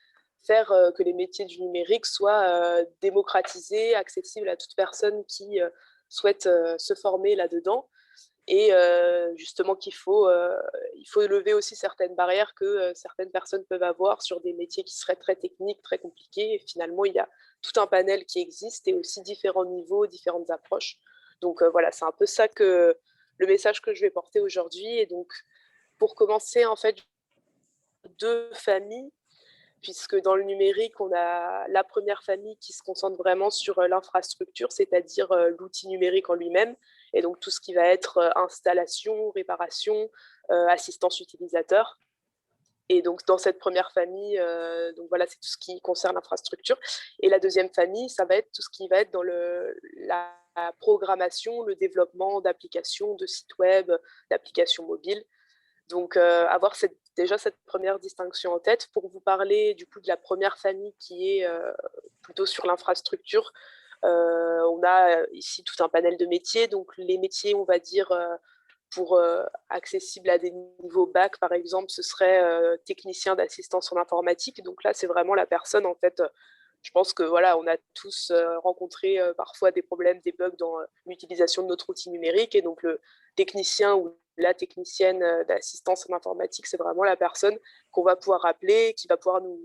faire que les métiers du numérique soient démocratisés, accessibles à toute personne qui souhaite se former là-dedans. Et justement qu'il faut lever aussi certaines barrières que certaines personnes peuvent avoir sur des métiers qui seraient très techniques, très compliqués. Et finalement, il y a tout un panel qui existe et aussi différents niveaux, différentes approches. Donc voilà, c'est un peu ça que le message que je vais porter aujourd'hui. Et donc, pour commencer, en fait, 2 familles, puisque dans le numérique, on a la première famille qui se concentre vraiment sur l'infrastructure, c'est-à-dire l'outil numérique en lui-même, et donc tout ce qui va être installation, réparation, assistance utilisateur. Et donc dans cette première famille, donc voilà, c'est tout ce qui concerne l'infrastructure. Et la deuxième famille, ça va être tout ce qui va être dans la programmation, le développement d'applications, de sites web, d'applications mobiles. Donc, avoir déjà cette première distinction en tête. Pour vous parler du coup de la première famille qui est plutôt sur l'infrastructure, on a ici tout un panel de métiers. Donc, les métiers, on va dire, pour accessibles à des niveaux bac, par exemple, ce serait technicien d'assistance en informatique. Donc là, c'est vraiment la personne, en fait, je pense que voilà, on a tous rencontré parfois des problèmes, des bugs dans l'utilisation de notre outil numérique. Et donc, le technicien ou la technicienne d'assistance en informatique, c'est vraiment la personne qu'on va pouvoir appeler, qui va pouvoir nous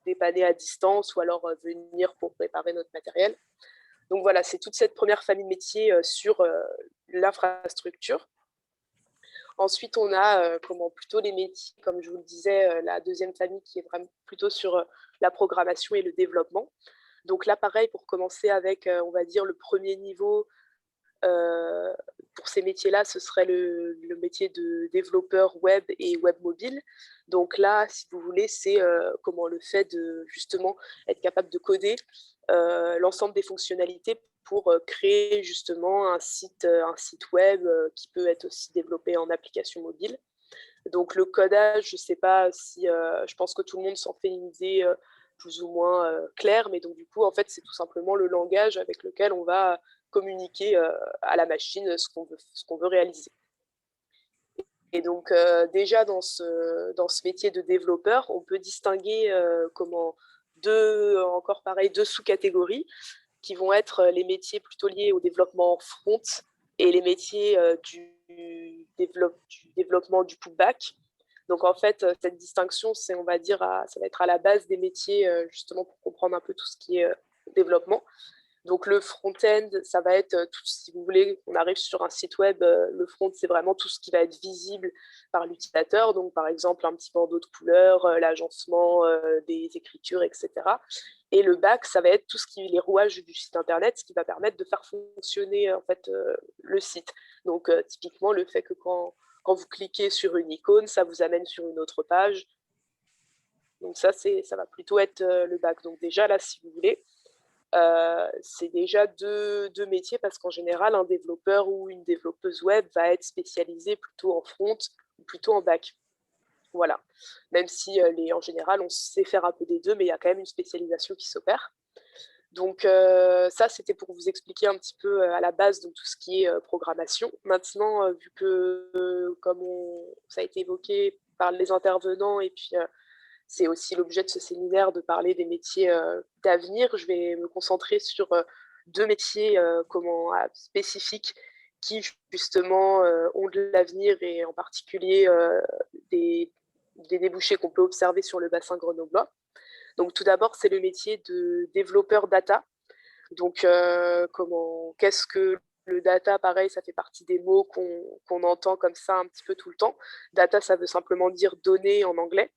dépanner à distance ou alors venir pour préparer notre matériel. Donc voilà, c'est toute cette première famille de métiers sur l'infrastructure. Ensuite, on a plutôt les métiers, comme je vous le disais, la deuxième famille qui est vraiment plutôt sur la programmation et le développement. Donc là, pareil, pour commencer avec, on va dire, le premier niveau, pour ces métiers-là, ce serait le métier de développeur web et web mobile. Donc là, si vous voulez, c'est comment le fait de justement être capable de coder l'ensemble des fonctionnalités pour créer justement un site web qui peut être aussi développé en application mobile. Donc le codage, je ne sais pas si, je pense que tout le monde s'en fait une idée plus ou moins claire, mais donc du coup, en fait, c'est tout simplement le langage avec lequel on va communiquer à la machine ce qu'on veut réaliser. Et donc déjà dans ce métier de développeur, on peut distinguer deux sous-catégories qui vont être les métiers plutôt liés au développement front et les métiers du développement du back. Donc en fait, cette distinction, on va dire, ça va être à la base des métiers justement pour comprendre un peu tout ce qui est développement. Donc le front-end, ça va être tout, si vous voulez, on arrive sur un site web, le front, c'est vraiment tout ce qui va être visible par l'utilisateur. Donc par exemple, un petit bandeau de couleurs, l'agencement des écritures, etc. Et le back, ça va être tout ce qui est les rouages du site internet, ce qui va permettre de faire fonctionner en fait le site. Donc typiquement, le fait que quand vous cliquez sur une icône, ça vous amène sur une autre page. Donc ça va plutôt être le back. Donc déjà là, si vous voulez, c'est déjà deux métiers parce qu'en général, un développeur ou une développeuse web va être spécialisé plutôt en front ou plutôt en back. Voilà. Même si en général, on sait faire un peu des deux, mais il y a quand même une spécialisation qui s'opère. Donc ça, c'était pour vous expliquer un petit peu à la base donc, tout ce qui est programmation. Maintenant, vu que, comme ça a été évoqué par les intervenants, et puis c'est aussi l'objet de ce séminaire de parler des métiers d'avenir, je vais me concentrer sur deux métiers spécifiques qui, justement, ont de l'avenir et en particulier des débouchés qu'on peut observer sur le bassin grenoblois. Donc, tout d'abord, c'est le métier de développeur data. Donc, qu'est-ce que le data? Pareil, ça fait partie des mots qu'on entend comme ça un petit peu tout le temps. Data, ça veut simplement dire données en anglais.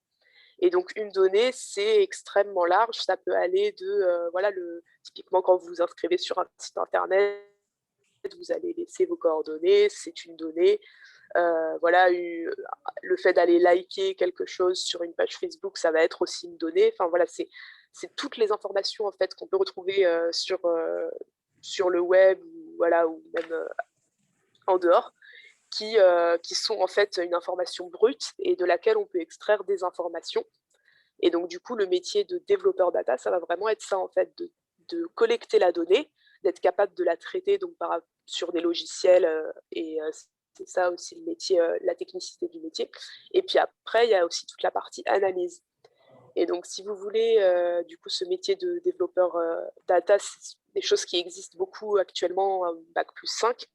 Et donc, une donnée, c'est extrêmement large. Ça peut aller de, typiquement, quand vous vous inscrivez sur un site internet, vous allez laisser vos coordonnées, c'est une donnée. Le fait d'aller liker quelque chose sur une page Facebook, ça va être aussi une donnée. Enfin voilà, c'est toutes les informations en fait qu'on peut retrouver sur le web ou même en dehors qui sont en fait une information brute et de laquelle on peut extraire des informations. Et donc du coup, le métier de développeur data, ça va vraiment être ça en fait, de collecter la donnée, d'être capable de la traiter donc sur des logiciels c'est ça aussi le métier, la technicité du métier. Et puis après, il y a aussi toute la partie analyse. Et donc, si vous voulez, du coup, ce métier de développeur data, c'est des choses qui existent beaucoup actuellement en Bac+5,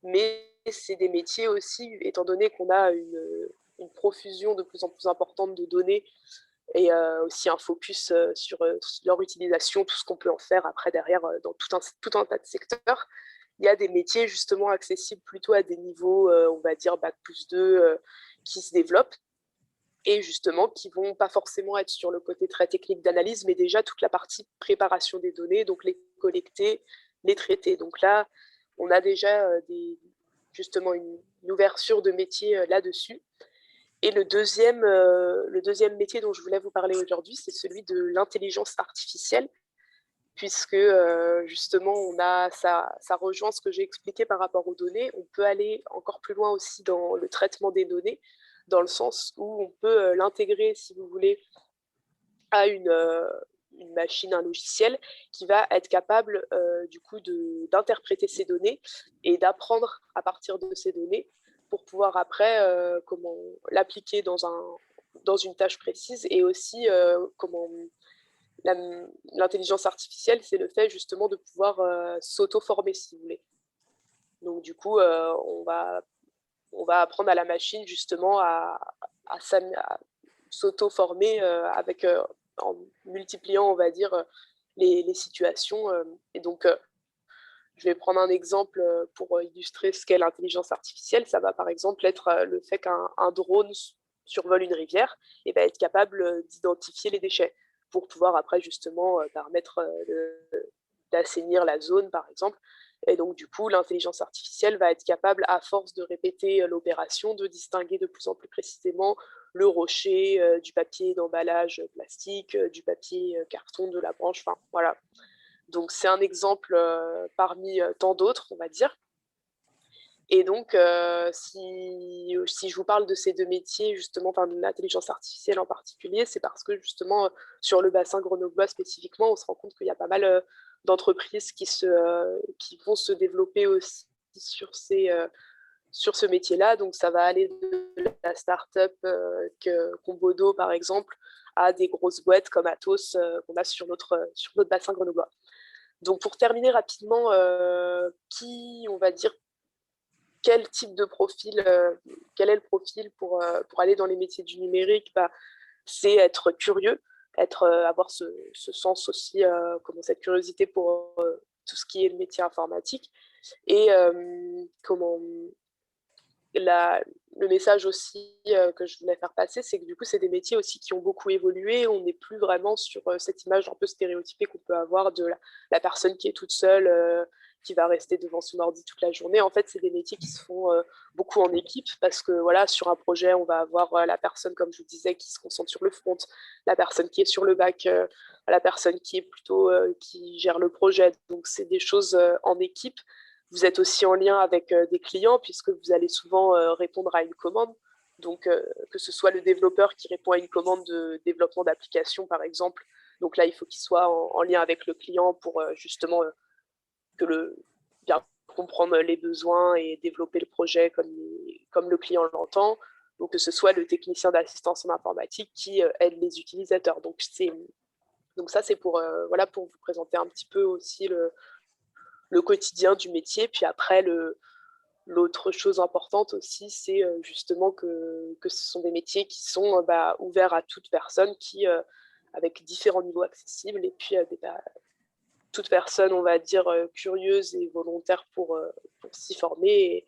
mais c'est des métiers aussi, étant donné qu'on a une profusion de plus en plus importante de données et aussi un focus sur leur utilisation, tout ce qu'on peut en faire après derrière dans tout un tas de secteurs. Il y a des métiers justement accessibles plutôt à des niveaux, on va dire Bac+2, qui se développent et justement qui ne vont pas forcément être sur le côté très technique d'analyse, mais déjà toute la partie préparation des données, donc les collecter, les traiter. Donc là, on a déjà justement une ouverture de métier là-dessus. Et le deuxième métier dont je voulais vous parler aujourd'hui, c'est celui de l'intelligence artificielle, puisque justement, ça rejoint ce que j'ai expliqué par rapport aux données. On peut aller encore plus loin aussi dans le traitement des données, dans le sens où on peut l'intégrer, si vous voulez, à une machine, un logiciel, qui va être capable du coup d'interpréter ces données et d'apprendre à partir de ces données pour pouvoir après l'appliquer dans une tâche précise et aussi l'intelligence artificielle, c'est le fait justement de pouvoir s'auto-former, si vous voulez. Donc du coup, on va apprendre à la machine justement à s'auto-former en multipliant, on va dire, les situations. Et donc, je vais prendre un exemple pour illustrer ce qu'est l'intelligence artificielle. Ça va par exemple être le fait qu'un drone survole une rivière et va être capable d'identifier les déchets pour pouvoir après justement permettre d'assainir la zone, par exemple. Et donc, du coup, l'intelligence artificielle va être capable, à force de répéter l'opération, de distinguer de plus en plus précisément le rocher du papier d'emballage plastique, du papier carton, de la branche, enfin, voilà. Donc, c'est un exemple parmi tant d'autres, on va dire. Et donc, si je vous parle de ces deux métiers, justement, enfin, de l'intelligence artificielle en particulier, c'est parce que, justement, sur le bassin grenoblois spécifiquement, on se rend compte qu'il y a pas mal d'entreprises qui vont se développer aussi sur ce métier-là. Donc, ça va aller de la start-up Combodo, par exemple, à des grosses boîtes comme Atos qu'on a sur notre bassin grenoblois. Donc, pour terminer rapidement, on va dire, quel type de profil, quel est le profil pour aller dans les métiers du numérique? C'est être curieux, avoir ce sens aussi, cette curiosité pour tout ce qui est le métier informatique. Et le message aussi que je voulais faire passer, c'est que du coup, c'est des métiers aussi qui ont beaucoup évolué. On n'est plus vraiment sur cette image un peu stéréotypée qu'on peut avoir de la personne qui est toute seule, qui va rester devant son ordi toute la journée. En fait, c'est des métiers qui se font beaucoup en équipe parce que voilà, sur un projet, on va avoir la personne, comme je vous disais, qui se concentre sur le front, la personne qui est sur le back, la personne qui est plutôt qui gère le projet. Donc, c'est des choses en équipe. Vous êtes aussi en lien avec des clients puisque vous allez souvent répondre à une commande. Donc, que ce soit le développeur qui répond à une commande de développement d'application, par exemple. Donc là, il faut qu'il soit en lien avec le client pour justement bien comprendre les besoins et développer le projet comme le client l'entend. Donc, que ce soit le technicien d'assistance en informatique qui aide les utilisateurs. Donc ça, c'est pour vous présenter un petit peu aussi le quotidien du métier. Puis après, l'autre chose importante aussi, c'est justement que ce sont des métiers qui sont ouverts à toute personne, avec différents niveaux accessibles, et puis toute personne, on va dire, curieuse et volontaire pour s'y former et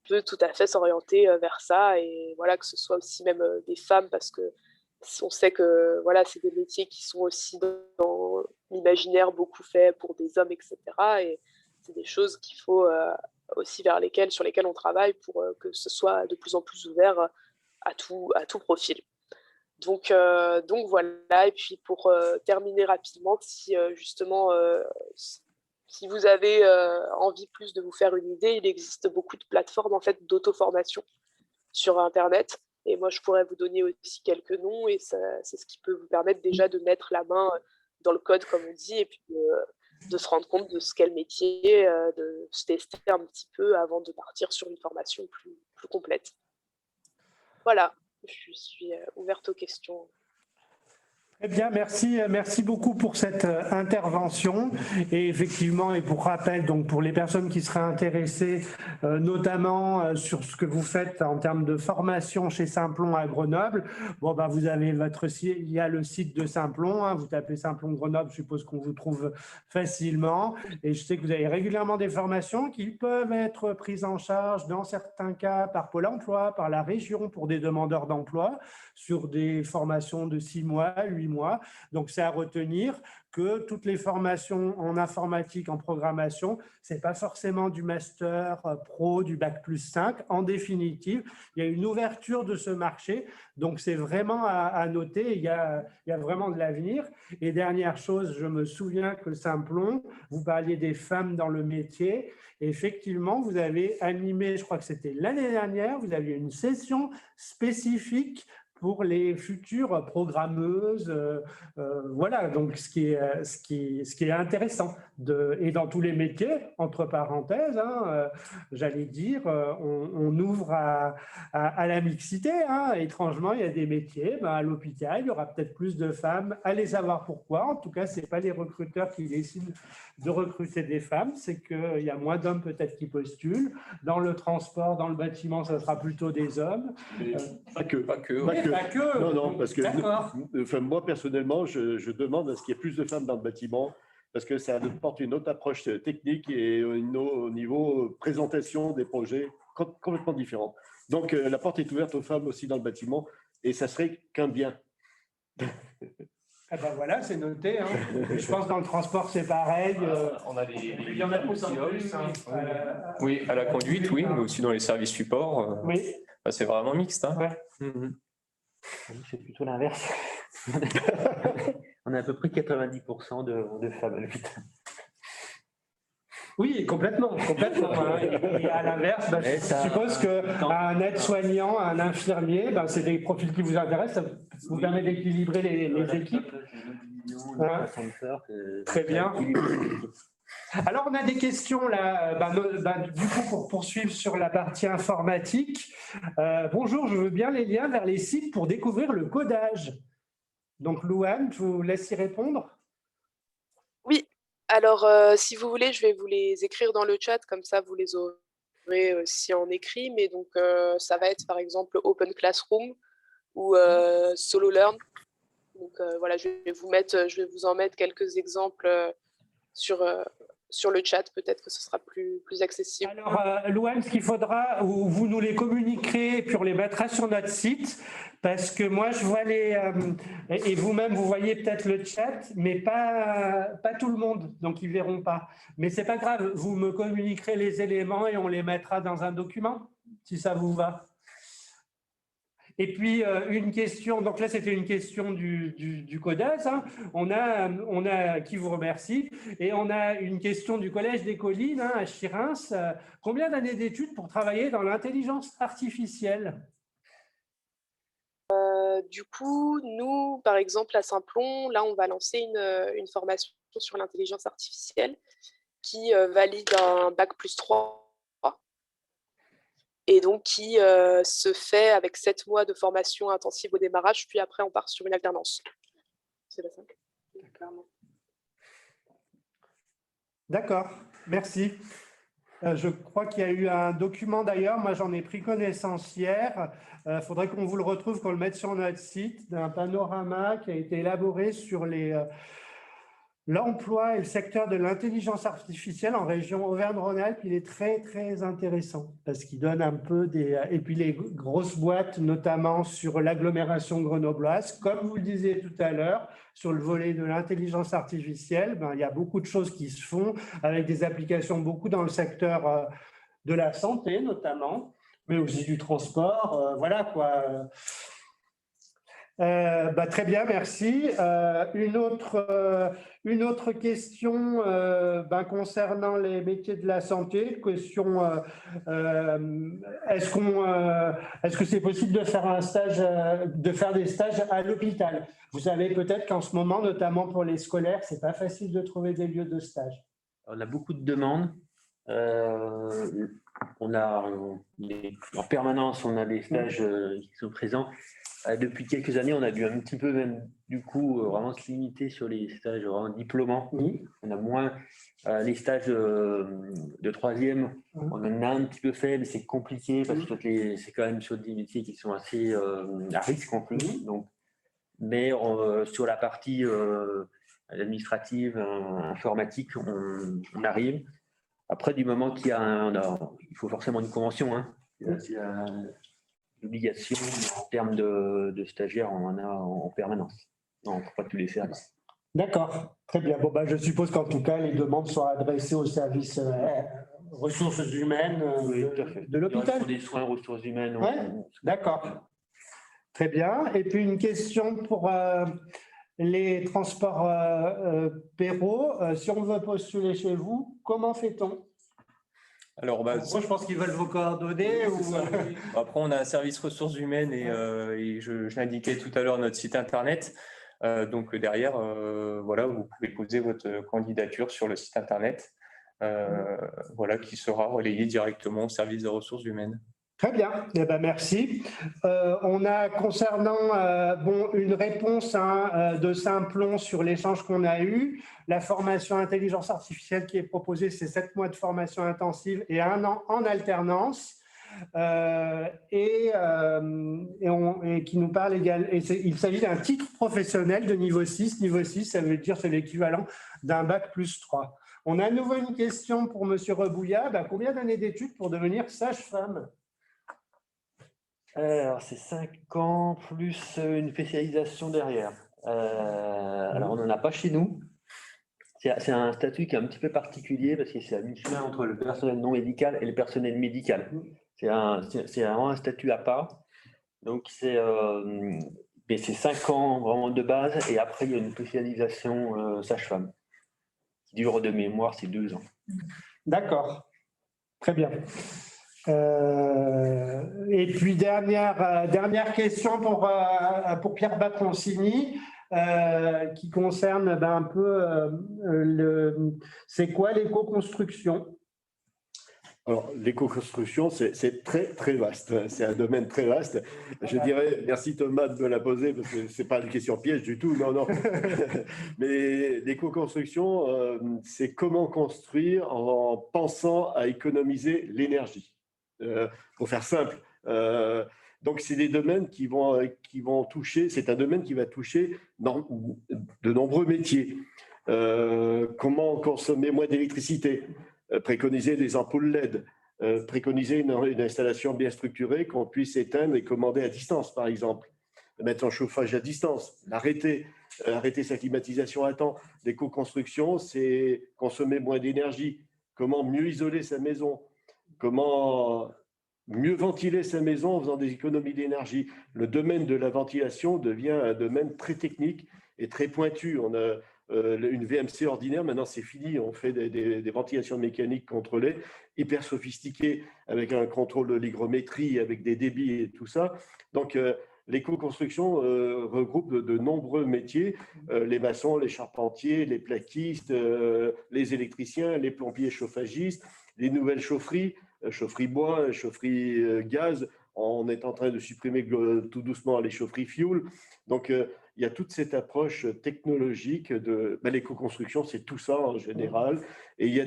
peut tout à fait s'orienter vers ça. Et voilà, que ce soit aussi même des femmes, parce que on sait que voilà, c'est des métiers qui sont aussi dans l'imaginaire beaucoup faits pour des hommes, etc. Et c'est des choses qu'il faut aussi sur lesquelles on travaille pour que ce soit de plus en plus ouvert à tout profil. Donc voilà, et puis pour terminer rapidement, si justement, si vous avez envie plus de vous faire une idée, il existe beaucoup de plateformes en fait d'auto-formation sur Internet. Et moi, je pourrais vous donner aussi quelques noms, et c'est ce qui peut vous permettre déjà de mettre la main dans le code, comme on dit, et puis de se rendre compte de ce qu'est le métier, de se tester un petit peu avant de partir sur une formation plus complète. Voilà, je suis ouverte aux questions. Eh bien, merci beaucoup pour cette intervention. Et effectivement, et pour rappel, donc pour les personnes qui seraient intéressées, notamment sur ce que vous faites en termes de formation chez Simplon à Grenoble, vous avez il y a le site de Simplon, hein, vous tapez Simplon Grenoble, je suppose qu'on vous trouve facilement. Et je sais que vous avez régulièrement des formations qui peuvent être prises en charge dans certains cas par Pôle emploi, par la région pour des demandeurs d'emploi, sur des formations de 6 mois, 8 mois. Donc, c'est à retenir que toutes les formations en informatique, en programmation, ce n'est pas forcément du master pro, du bac+5. En définitive, il y a une ouverture de ce marché. Donc, c'est vraiment à noter. Il y a vraiment de l'avenir. Et dernière chose, je me souviens que Simplon, vous parliez des femmes dans le métier. Et effectivement, vous avez animé, je crois que c'était l'année dernière, vous aviez une session spécifique pour les futures programmeuses, voilà, donc ce qui est intéressant. Et dans tous les métiers, entre parenthèses, hein, j'allais dire, on ouvre à la mixité. Hein. Étrangement, il y a des métiers, à l'hôpital, il y aura peut-être plus de femmes. Allez savoir pourquoi. En tout cas, ce n'est pas les recruteurs qui décident de recruter des femmes, c'est qu'il y a moins d'hommes peut-être qui postulent. Dans le transport, dans le bâtiment, ça sera plutôt des hommes. Pas que. Pas que. Pas que. Non, parce que moi, personnellement, je demande à ce qu'il y ait plus de femmes dans le bâtiment parce que ça apporte une autre approche technique et au niveau présentation des projets complètement différent. Donc, la porte est ouverte aux femmes aussi dans le bâtiment et ça serait qu'un bien. Ah ben voilà, c'est noté. Hein. Je pense que dans le transport, c'est pareil. On a il y en a plus en plus. Hein. Oui, à la conduite, oui, mais aussi dans les services supports. Oui. C'est vraiment mixte. Hein. Ouais. C'est plutôt l'inverse. On a à peu près 90% de femmes à l'hôpital. Oui, complètement. Hein. Et à l'inverse, je suppose qu'un aide-soignant, un infirmier, c'est des profils qui vous intéressent. Ça vous permet d'équilibrer les équipes. Hein. Très bien. Alors, on a des questions là, du coup, pour poursuivre sur la partie informatique. Bonjour, je veux bien les liens vers les sites pour découvrir le codage. Donc, Louane, je vous laisse y répondre. Oui, alors si vous voulez, je vais vous les écrire dans le chat, comme ça vous les aurez aussi en écrit. Mais donc, ça va être par exemple Open Classroom ou Solo Learn. Donc voilà, je vais vous en mettre quelques exemples sur sur le chat, peut-être que ce sera plus accessible. Alors, Louane, ce qu'il faudra, vous nous les communiquerez, puis on les mettra sur notre site, parce que moi, je vois et vous-même, vous voyez peut-être le chat, mais pas tout le monde, donc ils ne verront pas. Mais ce n'est pas grave, vous me communiquerez les éléments et on les mettra dans un document, si ça vous va. Et puis, une question, donc là, c'était une question du CODES, hein. On a, qui vous remercie, et on a une question du Collège des Collines, hein, à Chirins. Combien d'années d'études pour travailler dans l'intelligence artificielle? Du coup, nous, par exemple, à Saint-Plon, là, on va lancer une formation sur l'intelligence artificielle qui valide un bac+3. Et donc qui se fait avec 7 mois de formation intensive au démarrage, puis après on part sur une alternance. C'est pas ça. D'accord, merci. Je crois qu'il y a eu un document d'ailleurs, moi j'en ai pris connaissance hier. Il faudrait qu'on vous le retrouve, qu'on le mette sur notre site, d'un panorama qui a été élaboré sur l'emploi et le secteur de l'intelligence artificielle en région Auvergne-Rhône-Alpes. Il est très, très intéressant parce qu'il donne un peu et puis les grosses boîtes, notamment sur l'agglomération grenobloise, comme vous le disiez tout à l'heure, sur le volet de l'intelligence artificielle, il y a beaucoup de choses qui se font avec des applications beaucoup dans le secteur de la santé, notamment, mais aussi du transport. Voilà quoi. Très bien, merci. Une autre question concernant les métiers de la santé. Question, est-ce que c'est possible de faire de faire des stages à l'hôpital? Vous savez peut-être qu'en ce moment, notamment pour les scolaires, c'est pas facile de trouver des lieux de stage. On a beaucoup de demandes. En permanence, on a des stages qui sont présents. Depuis quelques années, on a dû un petit peu même du coup vraiment se limiter sur les stages vraiment diplômants. Oui. On a moins les stages de troisième. On en a un petit peu fait, mais c'est compliqué parce que c'est quand même sur des métiers qui sont assez à risque en plus. Donc, mais sur la partie administrative, informatique, on arrive. Après, du moment qu'il y a il faut forcément une convention. Hein. C'est l'obligation en termes de stagiaires, on en a en permanence. Non, pas tous les services. D'accord, très bien. Bon, je suppose qu'en tout cas, les demandes sont adressées au service ressources humaines de l'hôpital. Pour des soins ressources humaines. Ouais, d'accord. Très bien. Et puis une question pour les transports Perrault. Si on veut postuler chez vous, comment fait-on? Alors, moi, je pense qu'ils veulent vos coordonnées. Après, on a un service ressources humaines et je l'indiquais tout à l'heure, notre site internet. Donc derrière, voilà, vous pouvez poser votre candidature sur le site internet, voilà, qui sera relayé directement au service des ressources humaines. Très bien, merci. On a concernant une réponse de Saint-Plon sur l'échange qu'on a eu. La formation intelligence artificielle qui est proposée, c'est 7 mois de formation intensive et 1 an en alternance. Et qui nous parle également. Il s'agit d'un titre professionnel de niveau 6. Niveau 6, ça veut dire c'est l'équivalent d'un bac+3. On a à nouveau une question pour M. Rebouillat. Combien d'années d'études pour devenir sage-femme? Alors, c'est 5 ans plus une spécialisation derrière. Alors, on n'en a pas chez nous. C'est un statut qui est un petit peu particulier parce que c'est à mi-chemin entre le personnel non médical et le personnel médical. C'est vraiment un statut à part. Donc, c'est 5 ans vraiment de base et après, il y a une spécialisation sage-femme qui dure de mémoire, c'est 2 ans. D'accord. Très bien. Et puis, dernière question pour Pierre Batroncini, qui concerne un peu c'est quoi l'éco-construction? Alors, l'éco-construction, c'est très, très vaste. C'est un domaine très vaste. Je dirais, merci Thomas de me la poser, parce que ce n'est pas une question piège du tout, non. Mais l'éco-construction, c'est comment construire en pensant à économiser l'énergie. Pour faire simple. Donc, c'est des domaines qui vont toucher, c'est un domaine qui va toucher de nombreux métiers. Comment consommer moins d'électricité, préconiser des ampoules LED, préconiser une installation bien structurée qu'on puisse éteindre et commander à distance, par exemple. Mettre en chauffage à distance, arrêter sa climatisation à temps. L'éco-construction, c'est consommer moins d'énergie. Comment mieux isoler sa maison? Comment mieux ventiler sa maison en faisant des économies d'énergie? Le domaine de la ventilation devient un domaine très technique et très pointu. On a une VMC ordinaire, maintenant c'est fini. On fait des ventilations mécaniques contrôlées, hyper sophistiquées, avec un contrôle de l'hygrométrie, avec des débits et tout ça. Donc, l'éco-construction regroupe de nombreux métiers, les maçons, les charpentiers, les plaquistes, les électriciens, les plombiers chauffagistes, les nouvelles chaufferies, chaufferie bois, chaufferie gaz. On est en train de supprimer tout doucement les chaufferies fioul. Donc, il y a toute cette approche technologique de l'éco-construction, c'est tout ça en général. Et il y a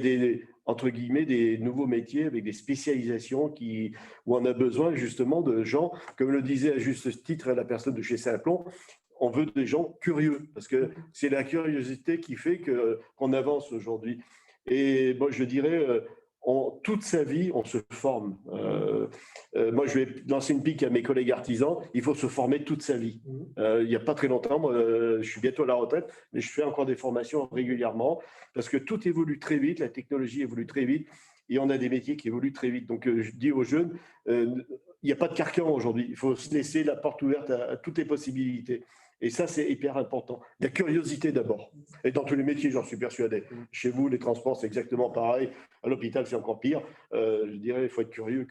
entre guillemets, des nouveaux métiers avec des spécialisations où on a besoin justement de gens, comme le disait à juste titre la personne de chez Simplon, on veut des gens curieux, parce que c'est la curiosité qui fait qu'on avance aujourd'hui. Et moi, je dirais, toute sa vie, on se forme. Moi, je vais lancer une pique à mes collègues artisans. Il faut se former toute sa vie. Il n'y a pas très longtemps, moi, je suis bientôt à la retraite, mais je fais encore des formations régulièrement parce que tout évolue très vite, la technologie évolue très vite et on a des métiers qui évoluent très vite. Donc, je dis aux jeunes, il n'y a pas de carcan aujourd'hui. Il faut se laisser la porte ouverte à toutes les possibilités. Et ça, c'est hyper important. La curiosité d'abord. Et dans tous les métiers, j'en suis persuadé. Chez vous, les transports, c'est exactement pareil. À l'hôpital, c'est encore pire. Je dirais, il faut être curieux.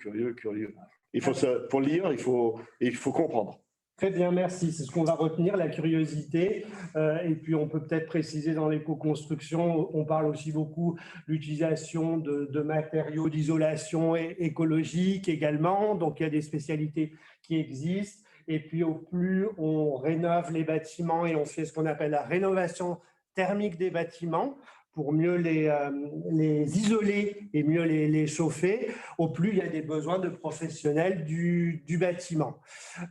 Il faut pour lire, il faut comprendre. Très bien, merci. C'est ce qu'on va retenir, la curiosité. Et puis, on peut peut-être préciser dans l'éco-construction, on parle aussi beaucoup de l'utilisation de matériaux d'isolation écologique également. Donc, il y a des spécialités qui existent. Et puis, au plus on rénove les bâtiments et on fait ce qu'on appelle la rénovation thermique des bâtiments pour mieux les isoler et mieux les chauffer, au plus il y a des besoins de professionnels du bâtiment.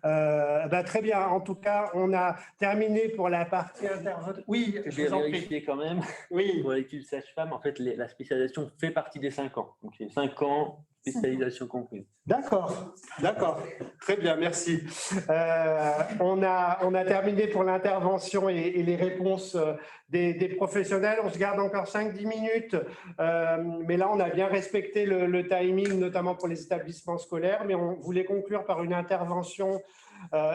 Très bien. En tout cas, on a terminé pour la partie intervention. Oui, je vais vérifier quand même. Oui. Pour l'étude sage-femme, en fait, la spécialisation fait partie des 5 ans. Donc, c'est 5 ans, spécialisation comprise. D'accord. Très bien, merci. On a terminé pour l'intervention et les réponses des professionnels. On se garde encore 5-10 minutes, mais là, on a bien respecté le timing, notamment pour les établissements scolaires, mais on voulait conclure par une intervention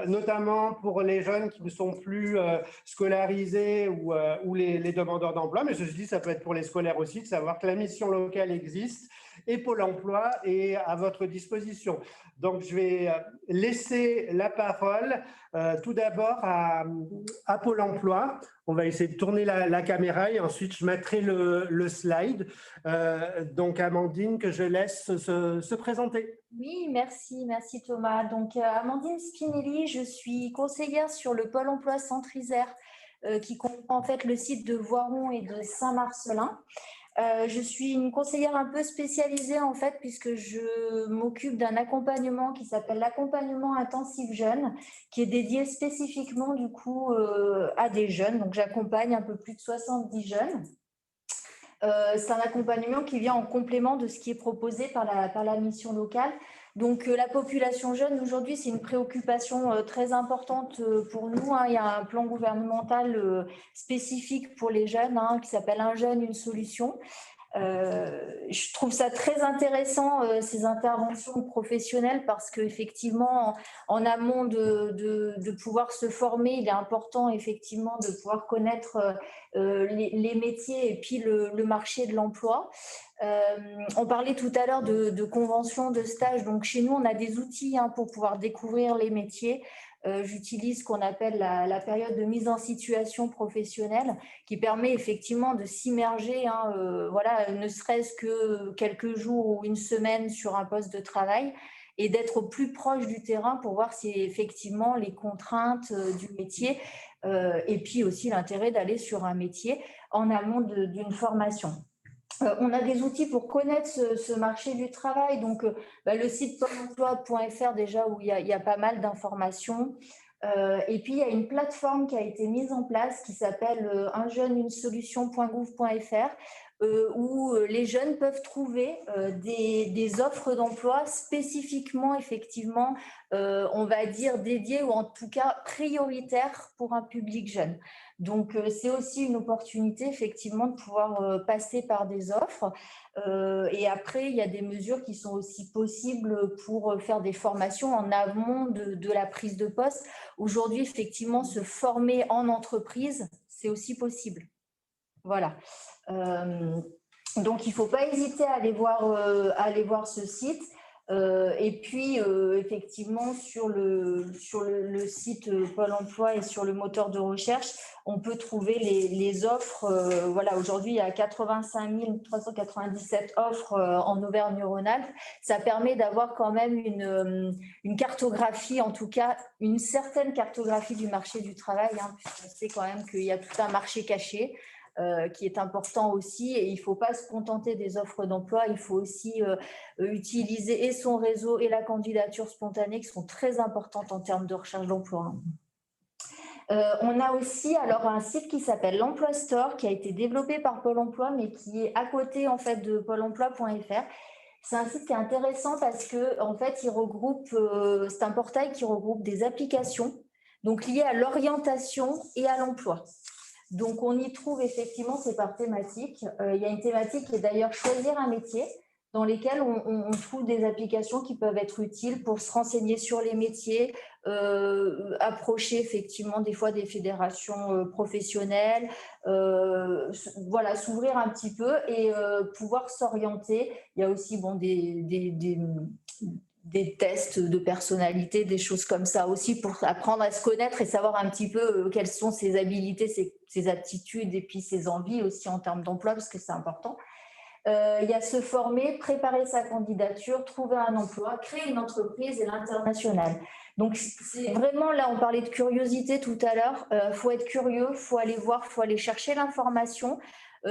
notamment pour les jeunes qui ne sont plus scolarisés ou les demandeurs d'emploi, mais ceci dit, ça peut être pour les scolaires aussi, de savoir que la mission locale existe et Pôle emploi est à votre disposition. Donc, je vais laisser la parole tout d'abord à Pôle emploi. On va essayer de tourner la caméra et ensuite, je mettrai le slide. Donc, Amandine, que je laisse se présenter. Oui, merci Thomas. Donc, Amandine Spinelli, je suis conseillère sur le Pôle emploi Centre-Isère qui comprend en fait le site de Voiron et de Saint-Marcelin. Je suis une conseillère un peu spécialisée en fait puisque je m'occupe d'un accompagnement qui s'appelle l'accompagnement intensif jeune qui est dédié spécifiquement du coup à des jeunes. Donc j'accompagne un peu plus de 70 jeunes. C'est un accompagnement qui vient en complément de ce qui est proposé par la mission locale. Donc, la population jeune, aujourd'hui, c'est une préoccupation très importante pour nous. Il y a un plan gouvernemental spécifique pour les jeunes qui s'appelle « Un jeune, une solution ». Je trouve ça très intéressant, ces interventions professionnelles, parce qu'effectivement, en amont de pouvoir se former, il est important effectivement de pouvoir connaître les métiers et puis le marché de l'emploi. On parlait tout à l'heure de conventions, de stages. Donc, chez nous, on a des outils pour pouvoir découvrir les métiers. J'utilise ce qu'on appelle la période de mise en situation professionnelle qui permet effectivement de s'immerger, ne serait-ce que quelques jours ou une semaine sur un poste de travail et d'être au plus proche du terrain pour voir si effectivement les contraintes du métier et puis aussi l'intérêt d'aller sur un métier en amont d'une formation. On a des outils pour connaître ce marché du travail, donc le site pôle emploi.fr déjà où il y a pas mal d'informations. Et puis, il y a une plateforme qui a été mise en place qui s'appelle unjeune-une-solution.gouv.fr où les jeunes peuvent trouver des offres d'emploi spécifiquement, effectivement, on va dire dédiées ou en tout cas prioritaires pour un public jeune. Donc, c'est aussi une opportunité, effectivement, de pouvoir passer par des offres. Et après, il y a des mesures qui sont aussi possibles pour faire des formations en amont de la prise de poste. Aujourd'hui, effectivement, se former en entreprise, c'est aussi possible. Voilà. Donc, il ne faut pas hésiter à aller voir ce site. Et puis, effectivement, sur le site Pôle emploi et sur le moteur de recherche, on peut trouver les offres. Voilà, aujourd'hui, il y a 85 397 offres en Auvergne-Rhône-Alpes. Ça permet d'avoir quand même une cartographie, en tout cas, une certaine cartographie du marché du travail, hein, puisqu'on sait quand même qu'il y a tout un marché caché. Qui est important aussi, et il ne faut pas se contenter des offres d'emploi, il faut aussi utiliser et son réseau et la candidature spontanée qui sont très importantes en termes de recherche d'emploi. On a aussi alors un site qui s'appelle l'Emploi Store qui a été développé par Pôle emploi mais qui est à côté en fait de pôle emploi.fr. C'est un site qui est intéressant parce que en fait il regroupe, c'est un portail qui regroupe des applications donc liées à l'orientation et à l'emploi. Donc, on y trouve effectivement, c'est par thématique. Il y a une thématique qui est d'ailleurs choisir un métier dans lesquels on trouve des applications qui peuvent être utiles pour se renseigner sur les métiers, approcher effectivement des fois des fédérations professionnelles, voilà, s'ouvrir un petit peu et pouvoir s'orienter. Il y a aussi des tests de personnalité, des choses comme ça aussi pour apprendre à se connaître et savoir un petit peu quelles sont ses habilités, ses aptitudes et puis ses envies aussi en termes d'emploi parce que c'est important. Il y a se former, préparer sa candidature, trouver un emploi, créer une entreprise et l'international. Donc, c'est vraiment, là, on parlait de curiosité tout à l'heure, faut être curieux, faut aller voir, faut aller chercher l'information.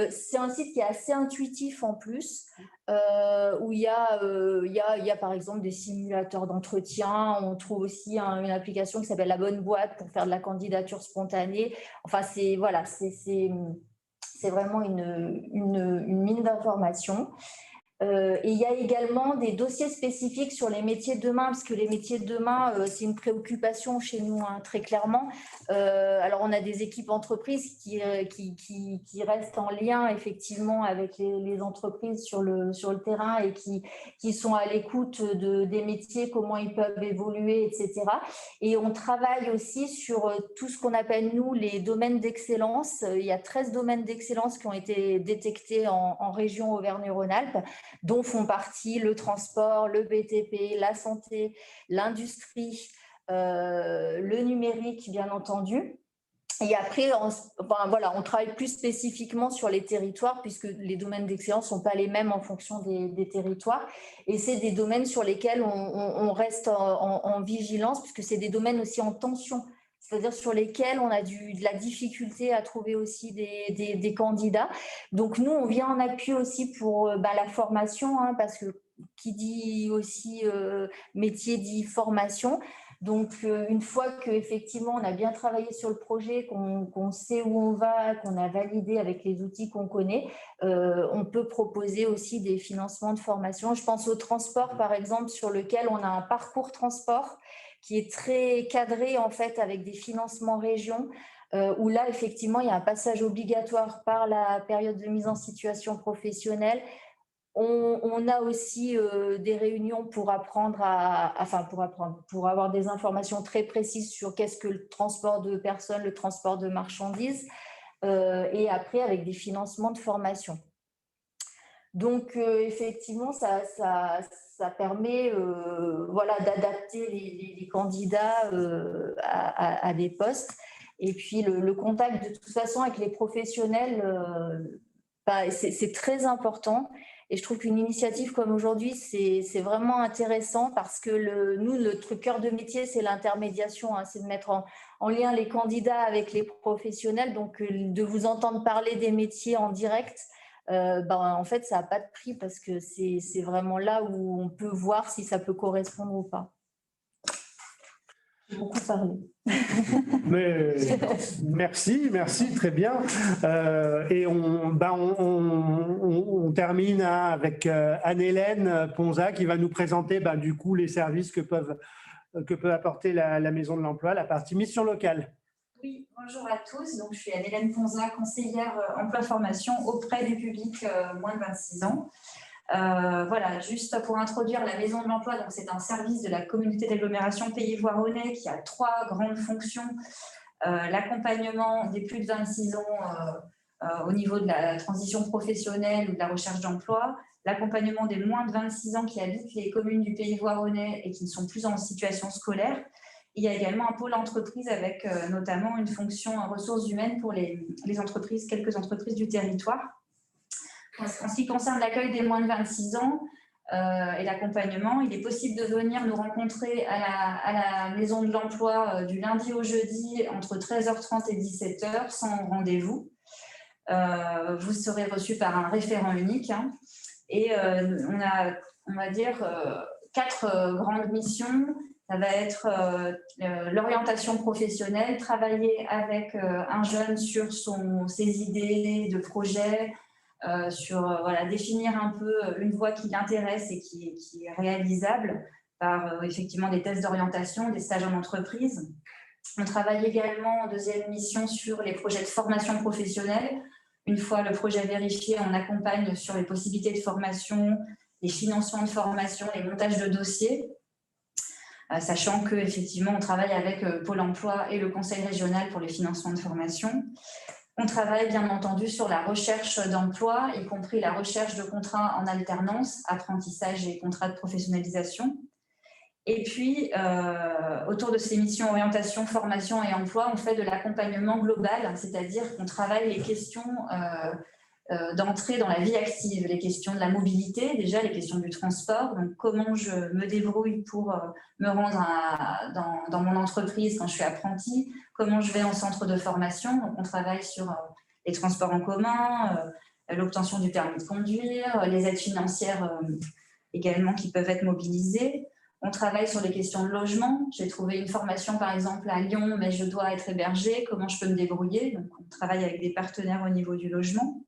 C'est un site qui est assez intuitif en plus, où il y a par exemple des simulateurs d'entretien. On trouve aussi une application qui s'appelle La Bonne Boîte pour faire de la candidature spontanée. Enfin, c'est vraiment une mine d'informations. Et il y a également des dossiers spécifiques sur les métiers de demain, parce que les métiers de demain, c'est une préoccupation chez nous, hein, très clairement. Alors, on a des équipes entreprises qui restent en lien, effectivement, avec les entreprises sur le terrain et qui sont à l'écoute des métiers, comment ils peuvent évoluer, etc. Et on travaille aussi sur tout ce qu'on appelle, nous, les domaines d'excellence. Il y a 13 domaines d'excellence qui ont été détectés en région Auvergne-Rhône-Alpes, dont font partie le transport, le BTP, la santé, l'industrie, le numérique, bien entendu. Et après, on travaille plus spécifiquement sur les territoires puisque les domaines d'excellence ne sont pas les mêmes en fonction des territoires. Et c'est des domaines sur lesquels on reste en vigilance puisque c'est des domaines aussi en tension. C'est-à-dire sur lesquels on a de la difficulté à trouver aussi des candidats. Donc, nous, on vient en appui aussi pour la formation, hein, parce que qui dit aussi métier dit formation. Donc, une fois qu'effectivement, on a bien travaillé sur le projet, qu'on sait où on va, qu'on a validé avec les outils qu'on connaît, on peut proposer aussi des financements de formation. Je pense au transport, par exemple, sur lequel on a un parcours transport qui est très cadré en fait avec des financements régions où là effectivement il y a un passage obligatoire par la période de mise en situation professionnelle. On a aussi des réunions pour apprendre pour avoir des informations très précises sur qu'est-ce que le transport de personnes, le transport de marchandises et après avec des financements de formation. Donc, effectivement, ça permet d'adapter les candidats à des postes. Et puis, le contact, de toute façon, avec les professionnels, c'est très important. Et je trouve qu'une initiative comme aujourd'hui, c'est vraiment intéressant parce que notre cœur de métier, c'est l'intermédiation, hein, c'est de mettre en lien les candidats avec les professionnels. Donc, de vous entendre parler des métiers en direct, en fait, ça n'a pas de prix parce que c'est vraiment là où on peut voir si ça peut correspondre ou pas. J'ai beaucoup parlé. Mais, merci, très bien. Et on termine avec Anne-Hélène Ponza qui va nous présenter du coup les services que peut apporter la Maison de l'Emploi, la partie mission locale. Oui, bonjour à tous. Donc, je suis Anne-Hélène Ponza, conseillère emploi-formation auprès du public moins de 26 ans. Voilà, juste pour introduire la Maison de l'Emploi, donc c'est un service de la communauté d'agglomération Pays Voironnais qui a 3 grandes fonctions. L'accompagnement des plus de 26 ans au niveau de la transition professionnelle ou de la recherche d'emploi, l'accompagnement des moins de 26 ans qui habitent les communes du Pays Voironnais et qui ne sont plus en situation scolaire. Il y a également un pôle entreprise avec notamment une fonction ressources humaines pour les entreprises, quelques entreprises du territoire. En ce qui concerne l'accueil des moins de 26 ans et l'accompagnement, il est possible de venir nous rencontrer à la Maison de l'Emploi du lundi au jeudi entre 13h30 et 17h sans rendez-vous. Vous serez reçu par un référent unique. Et on a, on va dire, 4 grandes missions. Ça va être l'orientation professionnelle, travailler avec un jeune sur ses idées de projet, définir un peu une voie qui l'intéresse et qui est réalisable par effectivement des tests d'orientation, des stages en entreprise. On travaille également en deuxième mission sur les projets de formation professionnelle. Une fois le projet vérifié, on accompagne sur les possibilités de formation, les financements de formation, les montages de dossiers. Sachant qu'effectivement, on travaille avec Pôle emploi et le Conseil régional pour les financements de formation. On travaille bien entendu sur la recherche d'emploi, y compris la recherche de contrats en alternance, apprentissage et contrats de professionnalisation. Et puis, autour de ces missions orientation, formation et emploi, on fait de l'accompagnement global, c'est-à-dire qu'on travaille les questions d'entrée dans la vie active, les questions de la mobilité, déjà les questions du transport, donc comment je me débrouille pour me rendre dans mon entreprise quand je suis apprenti, comment je vais en centre de formation, donc on travaille sur les transports en commun, l'obtention du permis de conduire, les aides financières également qui peuvent être mobilisées. On travaille sur les questions de logement. J'ai trouvé une formation par exemple à Lyon, mais je dois être hébergée, comment je peux me débrouiller, donc on travaille avec des partenaires au niveau du logement.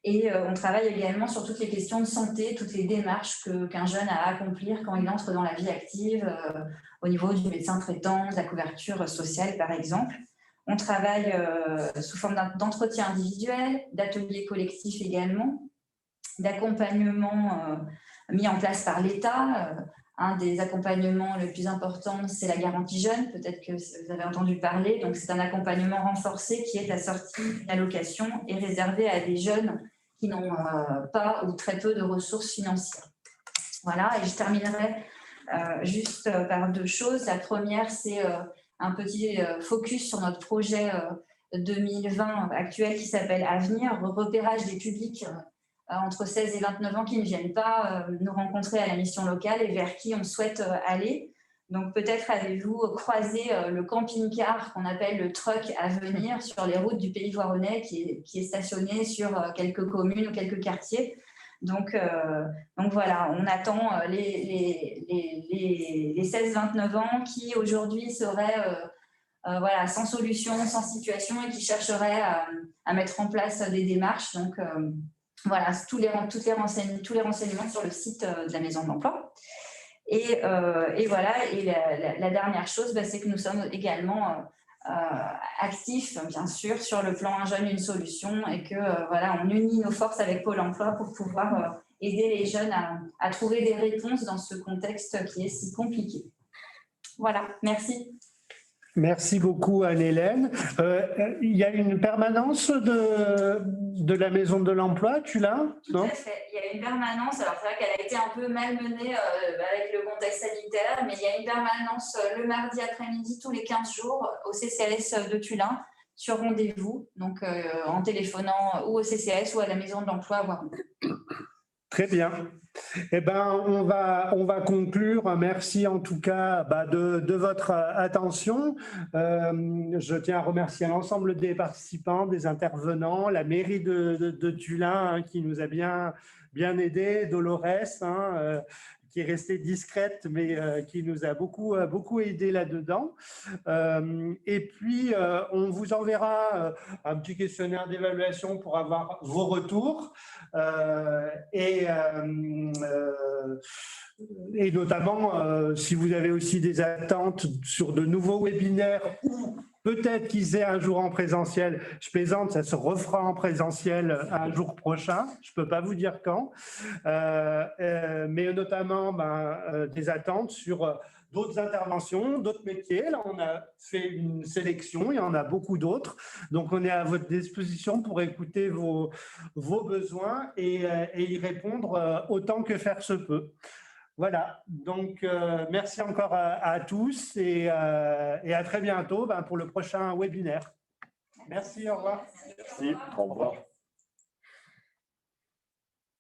Et on travaille également sur toutes les questions de santé, toutes les démarches qu'un jeune a à accomplir quand il entre dans la vie active, au niveau du médecin traitant, de la couverture sociale par exemple. On travaille sous forme d'entretien individuel, d'ateliers collectifs également, d'accompagnement mis en place par l'État. Un des accompagnements les plus importants, c'est la garantie jeune, peut-être que vous avez entendu parler. Donc, c'est un accompagnement renforcé qui est assorti d'une allocation et réservé à des jeunes qui n'ont pas ou très peu de ressources financières. Voilà, et je terminerai juste par 2 choses. La première, c'est un petit focus sur notre projet 2020 actuel qui s'appelle Avenir, repérage des publics entre 16 et 29 ans qui ne viennent pas nous rencontrer à la mission locale et vers qui on souhaite aller. Donc peut-être avez-vous croisé le camping-car qu'on appelle le truck Avenir sur les routes du Pays Voironnais qui est stationné sur quelques communes ou quelques quartiers. Donc voilà, on attend les 16-29 ans qui aujourd'hui seraient sans solution, sans situation et qui chercheraient à mettre en place des démarches. Donc voilà, tous les renseignements sur le site de la Maison de l'Emploi. Et voilà, et la dernière chose, c'est que nous sommes également actifs, bien sûr, sur le plan Un jeune, une solution et que on unit nos forces avec Pôle emploi pour pouvoir aider les jeunes à trouver des réponses dans ce contexte qui est si compliqué. Voilà, merci. Merci beaucoup Anne-Hélène. Il y a une permanence de la Maison de l'Emploi, tu l'as? Tout à fait, il y a une permanence, alors c'est vrai qu'elle a été un peu malmenée avec le contexte sanitaire, mais il y a une permanence le mardi après-midi tous les 15 jours au CCAS de Tullin sur rendez-vous, donc en téléphonant ou au CCAS ou à la Maison de l'Emploi à Voiron. Très bien. Eh ben, on va conclure. Merci en tout cas de votre attention. Je tiens à remercier l'ensemble des participants, des intervenants, la mairie de Tullin qui nous a bien aidés, Dolores qui est restée discrète, mais qui nous a beaucoup aidé là-dedans. Et puis, on vous enverra un petit questionnaire d'évaluation pour avoir vos retours. Et notamment, si vous avez aussi des attentes sur de nouveaux webinaires ou peut-être qu'ils aient un jour en présentiel, je plaisante, ça se refera en présentiel un jour prochain, je ne peux pas vous dire quand, mais notamment des attentes sur d'autres interventions, d'autres métiers. Là, on a fait une sélection, il y en a beaucoup d'autres. Donc, on est à votre disposition pour écouter vos besoins et y répondre autant que faire se peut. Voilà, donc merci encore à tous et à très bientôt pour le prochain webinaire. Merci, au revoir. Merci, au revoir.